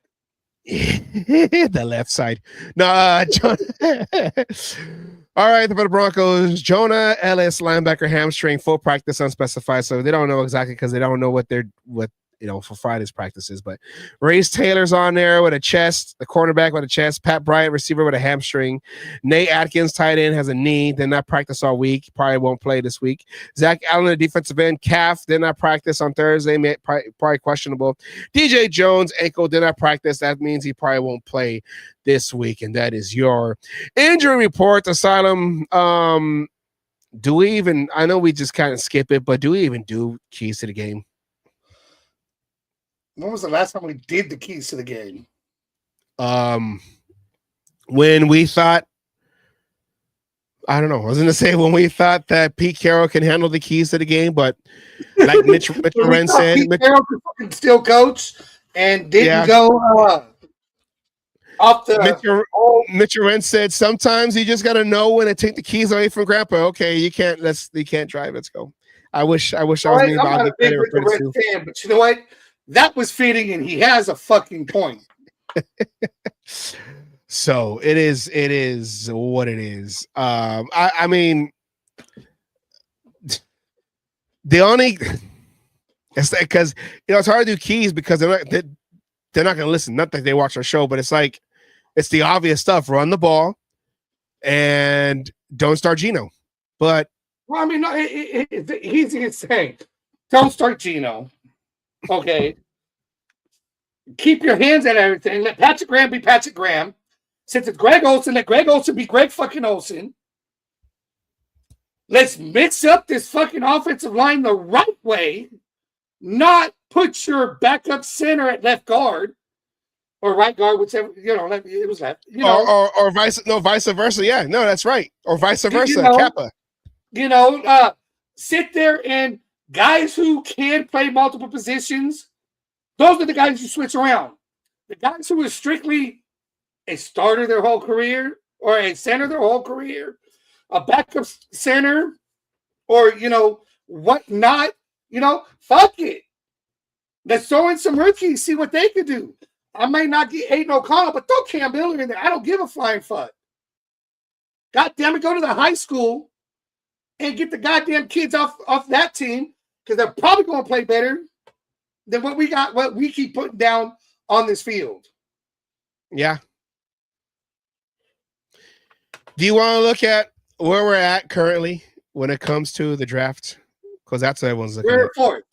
The left side. No, all right, for the Broncos, Jonah Ellis, linebacker, hamstring, full practice, unspecified. So they don't know exactly because they don't know what for Friday's practices. But Race Taylor's on there with a chest, the cornerback with a chest, Pat Bryant, receiver with a hamstring, Nate Atkins, tight end, has a knee, did not practice all week, probably won't play this week. Zach Allen, the defensive end, calf, did not practice on Thursday, probably questionable. DJ Jones, ankle, did not practice. That means he probably won't play this week, and that is your injury report. Asylum. Do we even? I know we just kind of skip it, but do we even do keys to the game? When was the last time we did the keys to the game? When we thought, I don't know. I was going to say when we thought that Pete Carroll can handle the keys to the game, but like Mitch Wren said, Pete Carroll could fucking still coach and didn't go off the. Mitch Wren said sometimes you just got to know when to take the keys away from Grandpa. Okay, you can't drive. Let's go. I wish I was me. I'm not a big Mitch Wren fan, but you know what? That was fitting, and he has a fucking point. So it is what it is. I mean, the only it's because it's hard to do keys because they're not going to listen. Not that they watch our show, but it's like it's the obvious stuff: run the ball and don't start Geno. But well, I mean, no, it's the easiest thing. Don't start Geno. Okay. Keep your hands at everything. Let Patrick Graham be Patrick Graham. Since it's Greg Olsen, let Greg Olsen be Greg fucking Olsen. Let's mix up this fucking offensive line the right way. Not put your backup center at left guard or right guard, whichever, it was left. Or vice versa. Yeah, no, that's right. Or vice versa. Kappa. Sit there and guys who can play multiple positions, those are the guys you switch around. The guys who are strictly a starter their whole career or a center their whole career, a backup center or, whatnot, Fuck it. Let's throw in some rookies, see what they can do. I might not get Aiden O'Connell, but throw Cam Miller in there. I don't give a flying fuck. God damn it, go to the high school and get the goddamn kids off that team because they're probably going to play better than what we keep putting down on this field. Yeah. Do you want to look at where we're at currently when it comes to the draft? Because that's what everyone's looking at. We're fourth.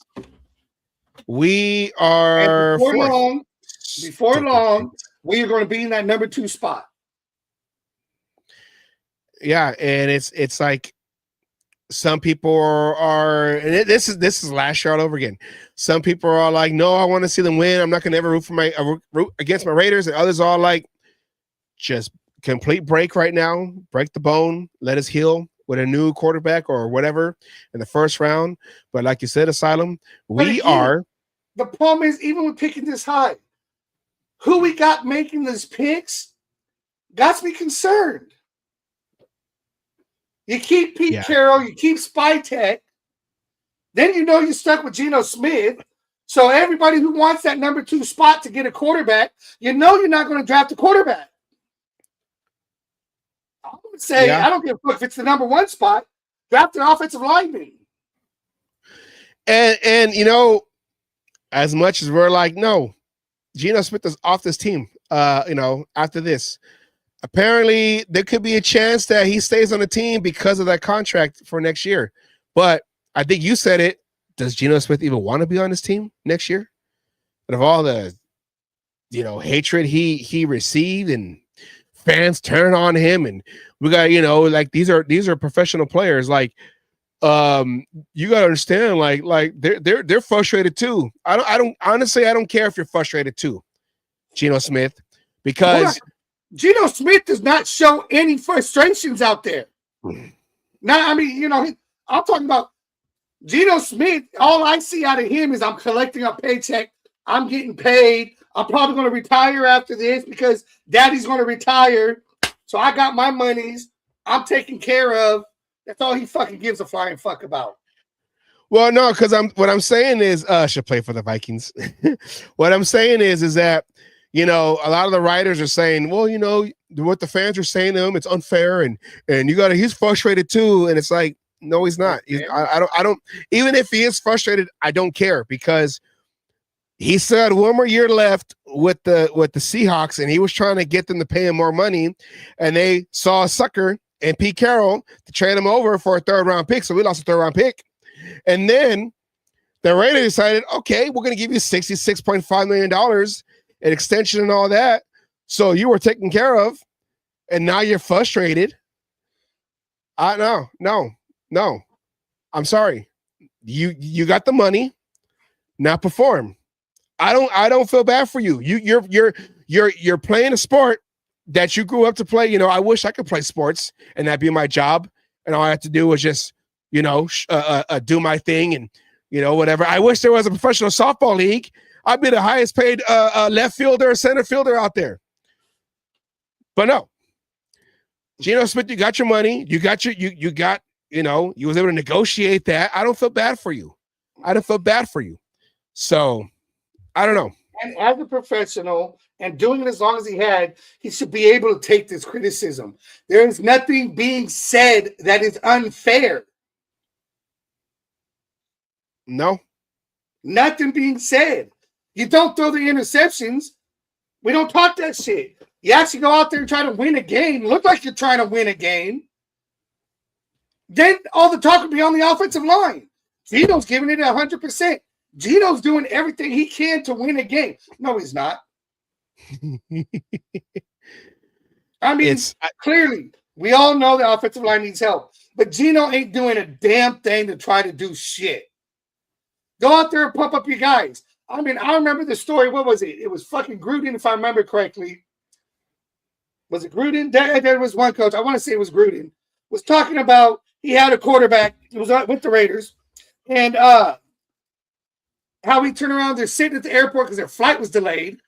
We are before long, we are going to be in that number 2 spot. Yeah, and it's like some people are, and this is last year all over again. Some people are like, no, I want to see them win. I'm not going to ever root against my Raiders. And others are like, just complete break right now, break the bone, let us heal with a new quarterback or whatever in the first round. But like you said, Asylum, the problem is, even with picking this high, who we got making these picks got me concerned. You keep Pete Carroll, you keep Spytek, then you're stuck with Geno Smith. So everybody who wants that number 2 spot to get a quarterback, you're not going to draft a quarterback. I would say, I don't give a fuck if it's the number 1 spot, draft an offensive lineman. And as much as we're like, no, Geno Smith is off this team, after this. Apparently, there could be a chance that he stays on the team because of that contract for next year. But I think you said it. Does Geno Smith even want to be on this team next year? Out of all the, hatred he received and fans turn on him, and we got, these are professional players. Like, you gotta understand, like they're frustrated too. I don't care if you're frustrated too, Geno Smith, because Geno Smith does not show any frustrations out there. Now, I'm talking about Geno Smith. All I see out of him is I'm collecting a paycheck. I'm getting paid. I'm probably going to retire after this because daddy's going to retire. So I got my monies. I'm taken care of. That's all he fucking gives a flying fuck about. Well, no, because what I'm saying is should play for the Vikings. What I'm saying is that, a lot of the writers are saying, well, what the fans are saying to him, it's unfair, and he's frustrated too. And it's like, no, he's not. I don't. Even if he is frustrated, I don't care, because he still had one more year left with the Seahawks, and he was trying to get them to pay him more money, and they saw a sucker in Pete Carroll to trade him over for a 3rd round pick. So we lost a 3rd round pick, and then the Raiders decided, okay, we're going to give you $66.5 million. An extension and all that. So you were taken care of, and now you're frustrated. No. I'm sorry. You got the money. Now perform. I don't feel bad for you. You're playing a sport that you grew up to play. I wish I could play sports and that'd be my job, and all I have to do was just do my thing and whatever. I wish there was a professional softball league. I'd be the highest paid left fielder, center fielder out there. But no, Geno Smith, you got your money. You was able to negotiate that. I don't feel bad for you. So I don't know. And as a professional and doing it as long as he should be able to take this criticism. There is nothing being said that is unfair. No. Nothing being said. You don't throw the interceptions. We don't talk that shit. You actually go out there and try to win a game. Look like you're trying to win a game. Then all the talk will be on the offensive line. Geno's giving it 100%. Geno's doing everything he can to win a game. No, he's not. Clearly, we all know the offensive line needs help. But Geno ain't doing a damn thing to try to do shit. Go out there and pump up your guys. I remember the story. What was it? It was fucking Gruden, if I remember correctly. Was it Gruden? There was one coach. I want to say it was Gruden. Was talking about he had a quarterback. It was with the Raiders. And how he turned around. They're sitting at the airport because their flight was delayed.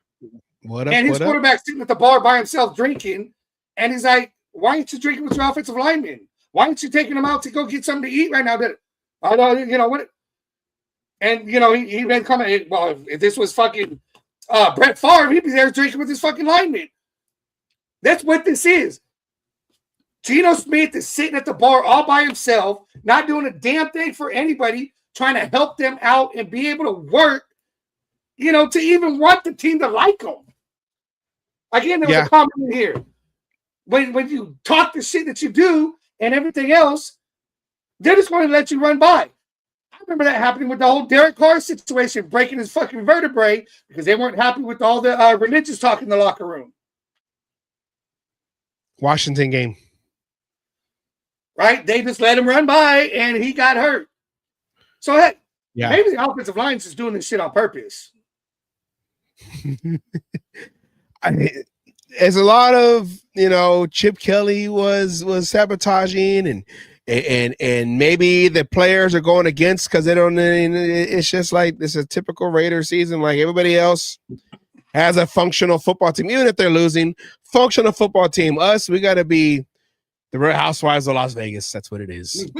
His quarterback's sitting at the bar by himself drinking. And he's like, why aren't you drinking with your offensive lineman? Why aren't you taking them out to go get something to eat right now? I don't, what? And, he'd been coming. Well, if this was fucking Brett Favre, he'd be there drinking with his fucking lineman. That's what this is. Geno Smith is sitting at the bar all by himself, not doing a damn thing for anybody, trying to help them out and be able to work, to even want the team to like him. Again, there was a comment in here. When you talk the shit that you do and everything else, they're just going to let you run by. I remember that happening with the whole Derek Carr situation, breaking his fucking vertebrae because they weren't happy with all the religious talk in the locker room. Washington game. Right? They just let him run by and he got hurt. So, maybe the offensive line's just doing this shit on purpose. There's a lot of, Chip Kelly was sabotaging and maybe the players are going against because they don't. It's just like this is a typical Raider season. Like everybody else has a functional football team, even if they're losing. Functional football team. Us, we got to be the Real Housewives of Las Vegas. That's what it is.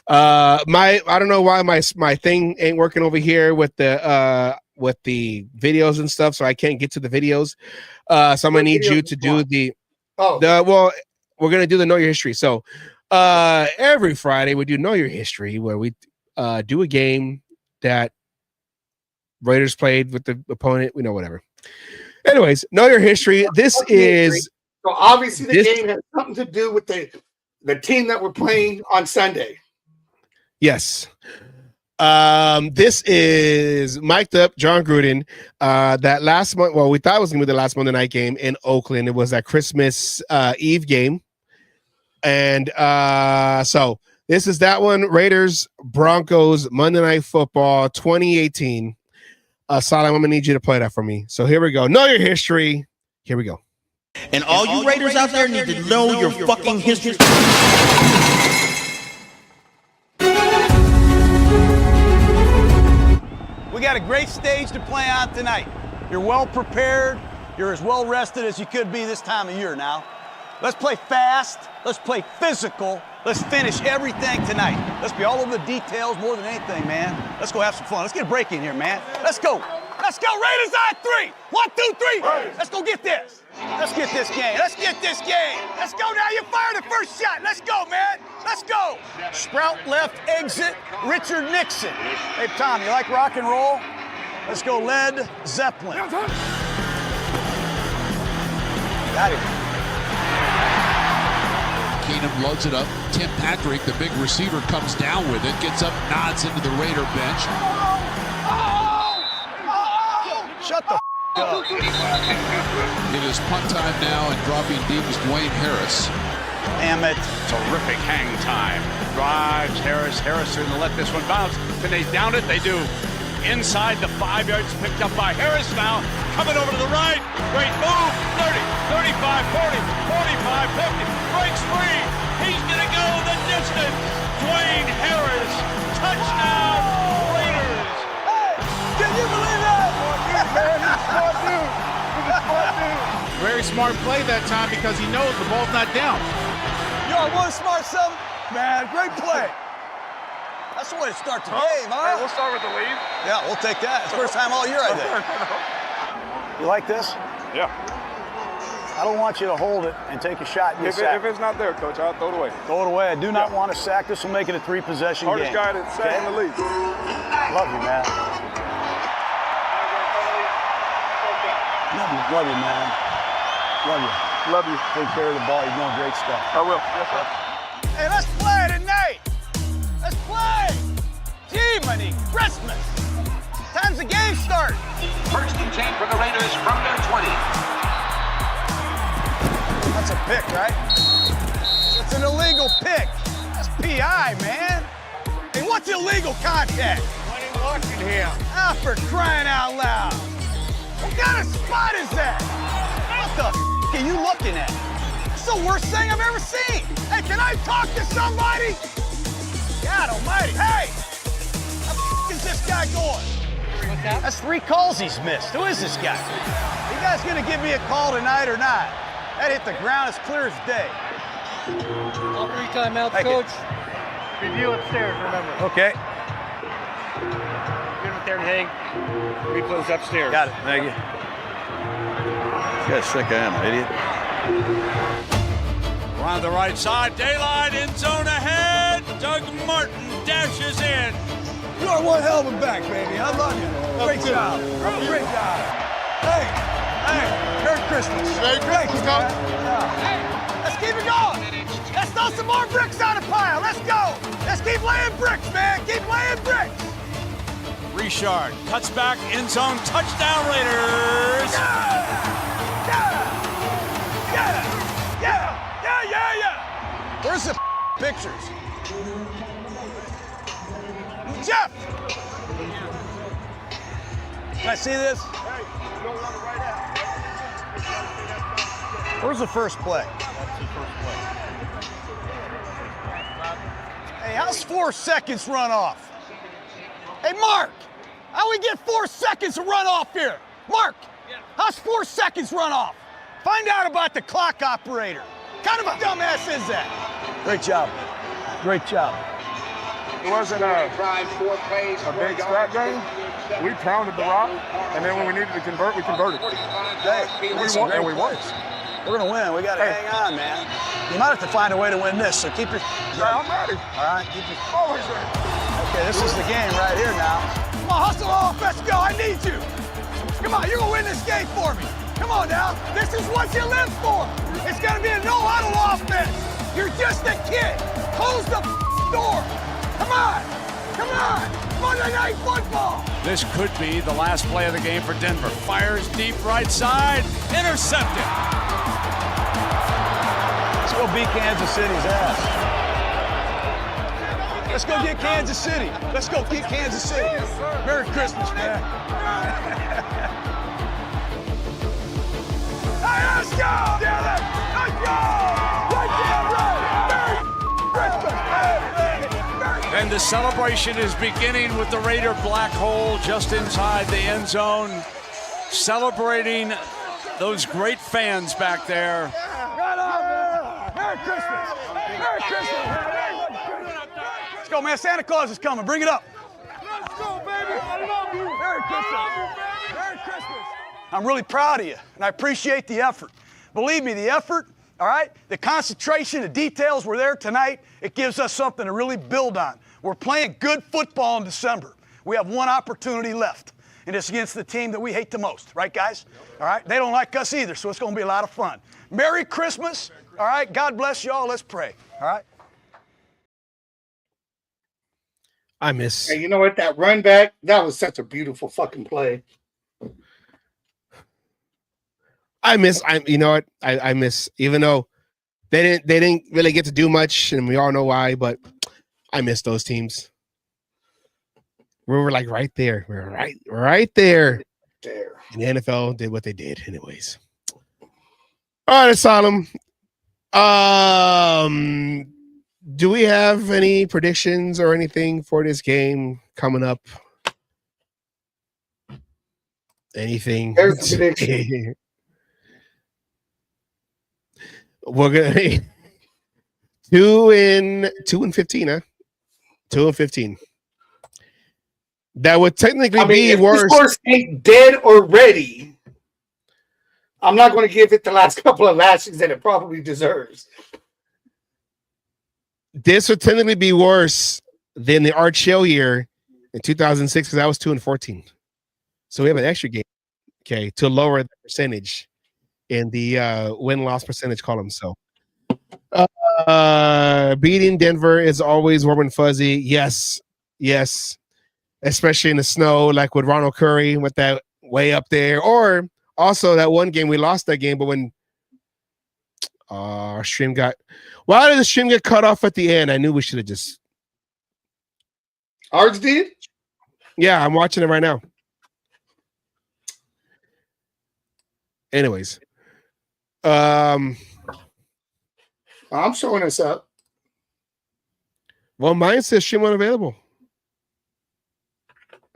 I don't know why my thing ain't working over here with the videos and stuff, so I can't get to the videos. So I'm gonna need you to do we're gonna do the Know Your History. So every Friday we do Know Your History, where we do a game that Raiders played with the opponent. We know whatever. Anyways, Know Your History. This is so obviously the game has something to do with the team that we're playing on Sunday. Yes. This is mic'd up John Gruden. That last month, well, we thought it was gonna be the last Monday night game in Oakland. It was that Christmas Eve game. And so this is that one. Raiders, Broncos, Monday Night Football 2018. Salim, I'm gonna need you to play that for me. So here we go. Know Your History. Here we go. And all you Raiders out there need to know your fucking history. We got a great stage to play on tonight. You're well prepared. You're as well rested as you could be this time of year now. Let's play fast. Let's play physical. Let's finish everything tonight. Let's be all over the details more than anything, man. Let's go have some fun. Let's get a break in here, man. Let's go. Let's go. Raiders on 3. 1, 2, 3. Let's go get this. Let's get this game. Let's get this game. Let's go now. You fire the first shot. Let's go, man. Let's go. Sprout left exit. Richard Nixon. Hey, Tom, you like rock and roll? Let's go Led Zeppelin. Got it. Keenum loads it up. Tim Patrick, the big receiver, comes down with it, gets up, nods into the Raider bench. Shut the up. It is punt time now, and dropping deep is Dwayne Harris. Damn it. Terrific hang time. Drives Harris. Harris going to let this one bounce. Can they down it? They do. Inside the 5 yards, picked up by Harris now. Coming over to the right. Great move. 30, 35, 40, 45, 50. Breaks free. He's going to go the distance. Dwayne Harris. Touchdown, Raiders. Hey, can you believe that? Very smart play that time because he knows the ball's not down. Yo, want to smart something? Man, great play. That's the way to start the game, huh? Hey, we'll start with the lead. Yeah, we'll take that. It's the first time all year, I think. You like this? Yeah. I don't want you to hold it and take a shot and get If sacked. it's not there, Coach, I'll throw it away. Throw it away. I do not want to sack. This will make it a 3-possession game. Hardest guy to sack in the league. Love you, man. Love you, man. Love you. Love you. Take care of the ball. You're doing great stuff. I will. Yes, sir. Hey, let's play tonight. Let's play. Jiminy Christmas. Time's the game start. First and 10 for the Raiders from their 20. That's a pick, right? It's an illegal pick. That's PI, man. Hey, what's illegal contact? When he walking here. Ah, for crying out loud. What kind of spot is that? What the are you looking at? It's the worst thing I've ever seen. Hey, can I talk to somebody? God almighty. Hey! How the is this guy going? What's that? That's 3 calls he's missed. Who is this guy? You guys gonna give me a call tonight or not? That hit the ground as clear as day. All 3 timeouts, Coach. Review upstairs, remember. Okay. King. Replay's upstairs. Got it. Thank you. You guys think I am an idiot? Around the right side, daylight, end zone ahead. Doug Martin dashes in. You are one hell of a back, baby. I love you. Great job. Great job. Hey, Merry Christmas. Merry Christmas, Coach. Hey, let's keep it going. Let's throw some more bricks on the pile. Let's go. Let's keep laying bricks, man. Keep laying bricks. Richard cuts back, end zone, touchdown Raiders. Yeah. Where's the pictures? Jeff! Can I see this? Where's the first play? Hey, how's 4 seconds run off? Hey, Mark! How we get 4 seconds to run off here? Mark! How's 4 seconds run off? Find out about the clock operator. What kind of a dumbass is that? Great job. Great job. It wasn't a big stat game. We pounded the rock, and then when we needed to convert, we converted. Hey, We won. We're going to win. We got to hang on, man. You might have to find a way to win this, so keep your... Yeah, I'm ready. All right, keep your... Always ready. Okay, this is the game right here now. Come on, hustle off. Let's go. I need you. Come on, you're going to win this game for me. Come on now. This is what you live for. It's going to be a no-huddle offense. You're just a kid. Close the door. Come on. Come on. Monday Night Football. This could be the last play of the game for Denver. Fires deep right side. Intercepted. Let's go beat Kansas City's ass. Let's go get Kansas City. Let's go get Kansas City. Merry Christmas, man. Hey, let's go! Let's go! And the celebration is beginning with the Raider black hole just inside the end zone. Celebrating those great fans back there. Right on, man. Merry Christmas. Merry Christmas. Let's go, man. Santa Claus is coming. Bring it up. Let's go, baby. I love you. Merry Christmas. Merry Christmas. I'm really proud of you, and I appreciate the effort. Believe me, the effort, all right, the concentration, the details were there tonight. It gives us something to really build on. We're playing good football in December. We have one opportunity left, and it's against the team that we hate the most, right, guys? All right, they don't like us either, so it's going to be a lot of fun. Merry Christmas, all right? God bless y'all. Let's pray, all right? I miss. Hey, you know what? That run back, that was such a beautiful fucking play. I miss, even though they didn't really get to do much, and we all know why, but I miss those teams. We were like right there. We were right there. And the NFL did what they did anyways. All right, Asylum. Do we have any predictions or anything for this game coming up? Anything? There's a prediction. We're gonna 2-15, huh? 2-15. That would technically be if worse. This horse ain't dead already, I'm not going to give it the last couple of lashes that it probably deserves. This would technically be worse than the Art Shell year in 2006 because I was 2-14. So we have an extra game, okay, to lower the percentage in the win-loss percentage column. So beating Denver is always warm and fuzzy. Yes. Especially in the snow, like with Ronald Curry with that way up there. Or also that one game, we lost that game, but when our stream got... Why did the stream get cut off at the end? I knew we should have just... Ours did? Yeah, I'm watching it right now. Anyways. I'm showing us up. Well, mine says stream unavailable.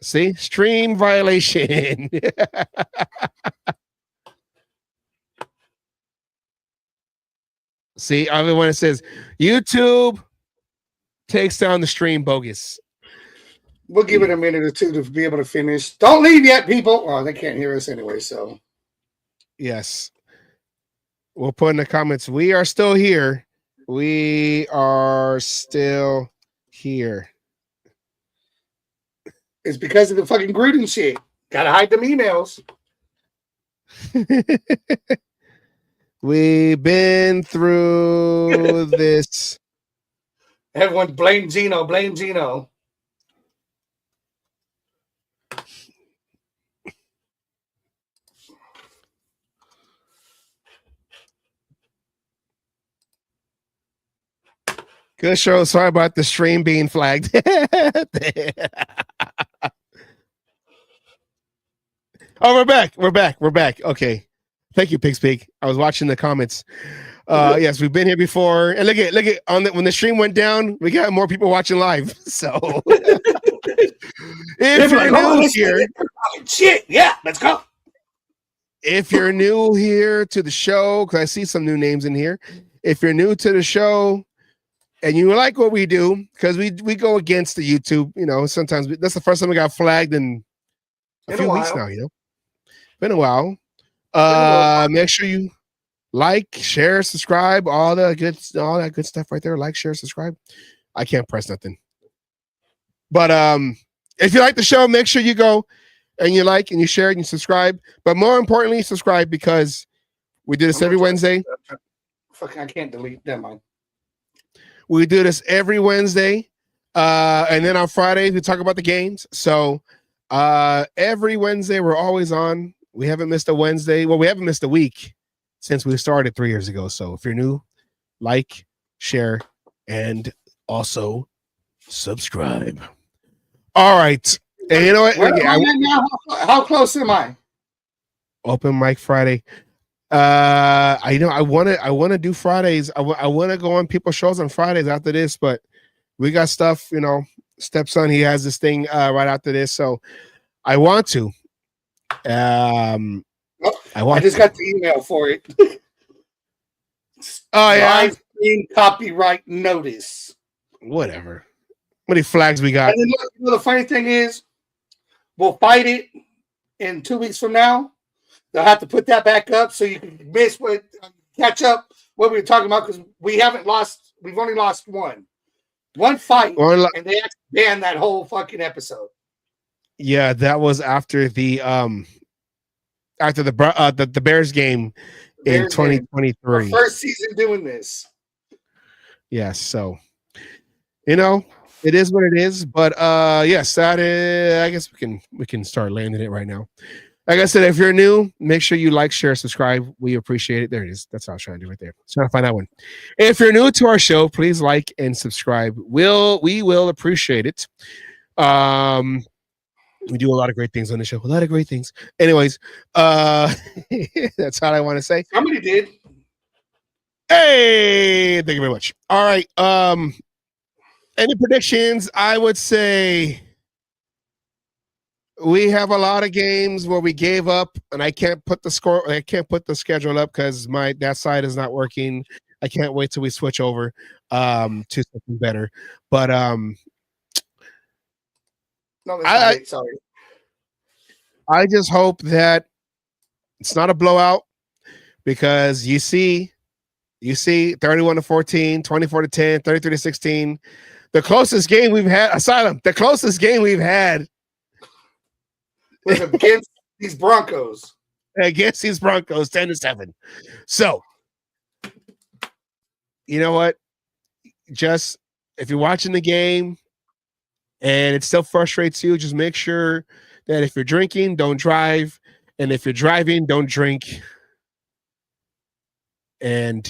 See? Stream violation. See, everyone says YouTube takes down the stream bogus. We'll give it a minute or two to be able to finish. Don't leave yet, people. Oh, they can't hear us anyway, so. Yes. We'll put in the comments, we are still here. We are still here. It's because of the fucking Gruden shit. Gotta hide them emails. We've been through this. Everyone blame Gino. Blame Gino. Good show. Sorry about the stream being flagged. Oh, we're back. We're back. Okay. Thank you, Pig. I was watching the comments. Yes, we've been here before. And look at when the stream went down, we got more people watching live. So if you're new here, shit, yeah, let's go. If you're new here to the show, because I see some new names in here. If you're new to the show and you like what we do, because we go against the YouTube, sometimes that's the first time we got flagged in a few weeks now, Been a while. Make sure you like, share, subscribe, all that good stuff right there. Like, share, subscribe. I can't press nothing. But if you like the show, make sure you go and you like and you share and you subscribe. But more importantly, subscribe, because we do this every Wednesday. Fuck, I can't delete that one. We do this every Wednesday. And then on Fridays, we talk about the games. So every Wednesday, we're always on. We haven't missed a Wednesday. Well, we haven't missed a week since we started 3 years ago. So if you're new, like, share, and also subscribe. All right. And you know what? How close am I? Open mic Friday. I want to do Fridays. I want to go on people's shows on Fridays after this, but we got stuff, stepson, he has this thing right after this. So I want to. I just got the email for it. Oh yeah, live stream copyright notice. Whatever. How many flags we got? And then the funny thing is, we'll fight it in 2 weeks from now. They'll have to put that back up so you can catch up what we were talking about, because we haven't lost. We've only lost one fight, and they actually banned that whole fucking episode. Yeah, that was after the Bears game in 2023. Our first season doing this. Yes, so it is what it is. But yes, that is. I guess we can start landing it right now. Like I said, if you're new, make sure you like, share, subscribe. We appreciate it. There it is. That's what I was trying to do right there. I was trying to find that one. If you're new to our show, please like and subscribe. We will appreciate it. We do a lot of great things on the show. A lot of great things. Anyways, that's all I want to say. Somebody did. Hey, thank you very much. All right. Any predictions? I would say we have a lot of games where we gave up, and I can't put the schedule up because that side is not working. I can't wait till we switch over to something better. But sorry. I just hope that it's not a blowout, because you see 31-14, 24-10, 33-16. The closest game we've had, Asylum, the closest game we've had was against these Broncos. Against these Broncos, 10-7. So, you know what? Just if you're watching the game and it still frustrates you, just make sure that if you're drinking, don't drive. And if you're driving, don't drink. And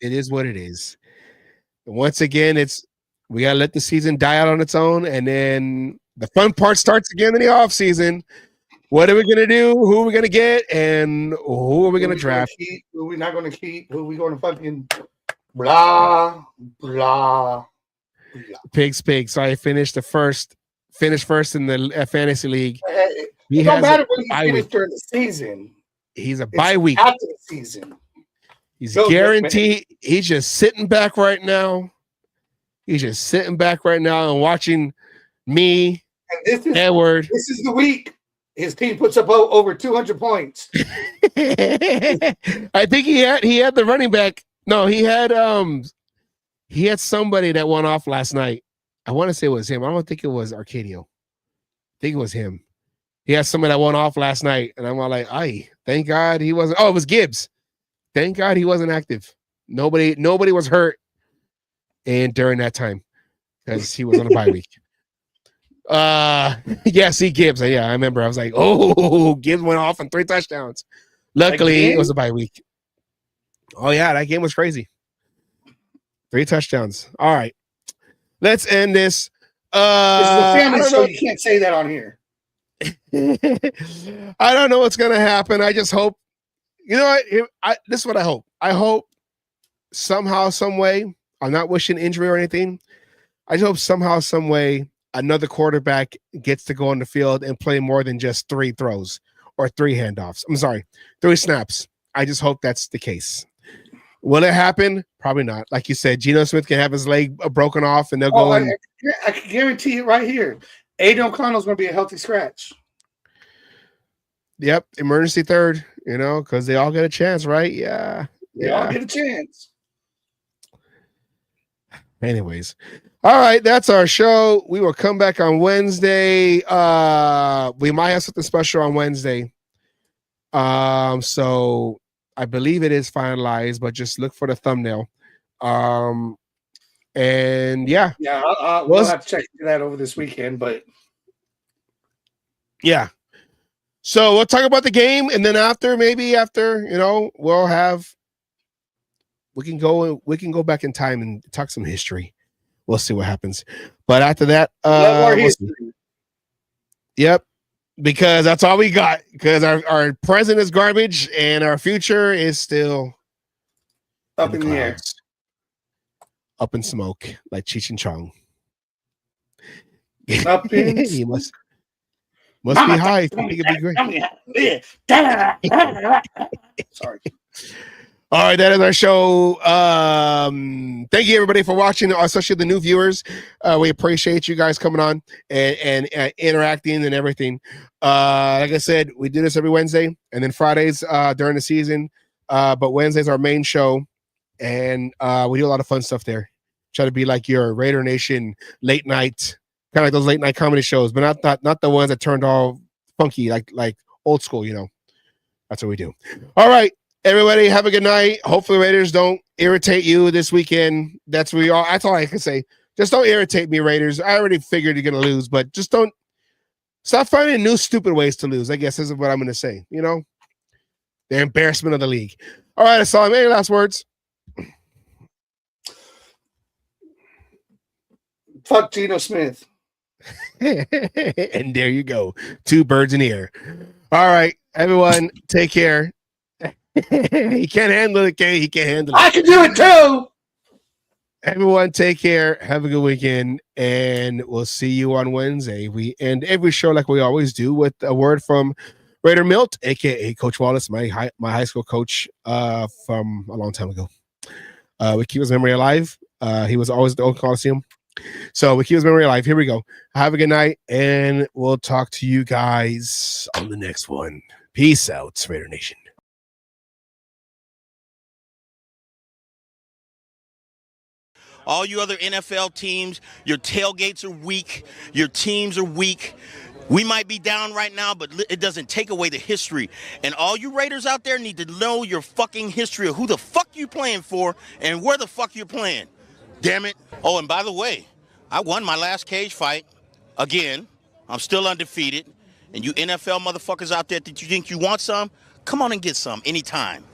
it is what it is. And once again, we got to let the season die out on its own. And then the fun part starts again in the off season. What are we going to do? Who are we going to get? And who are we going to draft? Who are we not going to keep? Who are we going to fucking blah, blah, blah. Pigs. So I finished first in the fantasy league. It don't matter when you finish during the season. He's a bye week. After the season. He's guaranteed. He's just sitting back right now. He's just sitting back right now and watching me, Edward. This is the week his team puts up over 200 points. I think he had the running back. No, he had somebody that went off last night. I want to say it was him. I don't think it was Arcadio. I think it was him. He had somebody that went off last night, and I'm all like, "Ay, thank God he wasn't." Oh, it was Gibbs. Thank God he wasn't active. Nobody was hurt, and during that time, because he was on a bye week. Yeah, see Gibbs. Yeah, I remember. I was like, "Oh, Gibbs went off on 3 touchdowns." Luckily, it was a bye week. Oh yeah, that game was crazy. 3 touchdowns. All right, let's end this. This is a family show. You can't say that on here. I don't know what's gonna happen. I just hope. You know what? This is what I hope. I hope somehow, some way. I'm not wishing injury or anything. I just hope somehow, some way, another quarterback gets to go on the field and play more than just 3 throws or 3 handoffs. I'm sorry, 3 snaps. I just hope that's the case. Will it happen? Probably not. Like you said, Geno Smith can have his leg broken off, and they'll go in. I can guarantee it right here. Aiden O'Connell's going to be a healthy scratch. Yep, emergency third, because they all get a chance, right? Yeah. They all get a chance. Anyways. All right, that's our show. We will come back on Wednesday. We might have something special on Wednesday. So I believe it is finalized, but just look for the thumbnail. And yeah. Yeah, we'll have to check that over this weekend, but yeah. So we'll talk about the game, and then maybe after, we can go back in time and talk some history. We'll see what happens. But after that, yep, because that's all we got. Because our present is garbage, and our future is still up in the air, up in smoke, like Cheech and Chong. Up in he must be high. I think it'd be great. Sorry. All right, that is our show. Thank you, everybody, for watching, especially the new viewers. We appreciate you guys coming on and interacting and everything. Like I said, we do this every Wednesday, and then Fridays during the season. But Wednesday's our main show, and we do a lot of fun stuff there. Try to be like your Raider Nation late night, kind of like those late night comedy shows, but not the ones that turned all funky, like old school. That's what we do. All right. Everybody, have a good night. Hopefully, Raiders don't irritate you this weekend. That's all I can say. Just don't irritate me, Raiders. I already figured you're going to lose, but just don't stop finding new stupid ways to lose, I guess is what I'm going to say. The embarrassment of the league. All right, that's all. Any last words? Fuck Geno Smith. And there you go. 2 birds in the air. All right, everyone, take care. He can't handle it, Kay. He can't handle it. I can do it too. Everyone, take care. Have a good weekend, and we'll see you on Wednesday. We end every show like we always do with a word from Raider Milt, aka Coach Wallace, my high school coach from a long time ago. We keep his memory alive. He was always at the old Coliseum, so we keep his memory alive. Here we go. Have a good night, and we'll talk to you guys on the next one. Peace out, Raider Nation. All you other NFL teams, your tailgates are weak. Your teams are weak. We might be down right now, but it doesn't take away the history. And all you Raiders out there need to know your fucking history of who the fuck you playing for and where the fuck you're playing. Damn it. Oh, and by the way, I won my last cage fight. Again, I'm still undefeated. And you NFL motherfuckers out there that you think you want some, come on and get some anytime.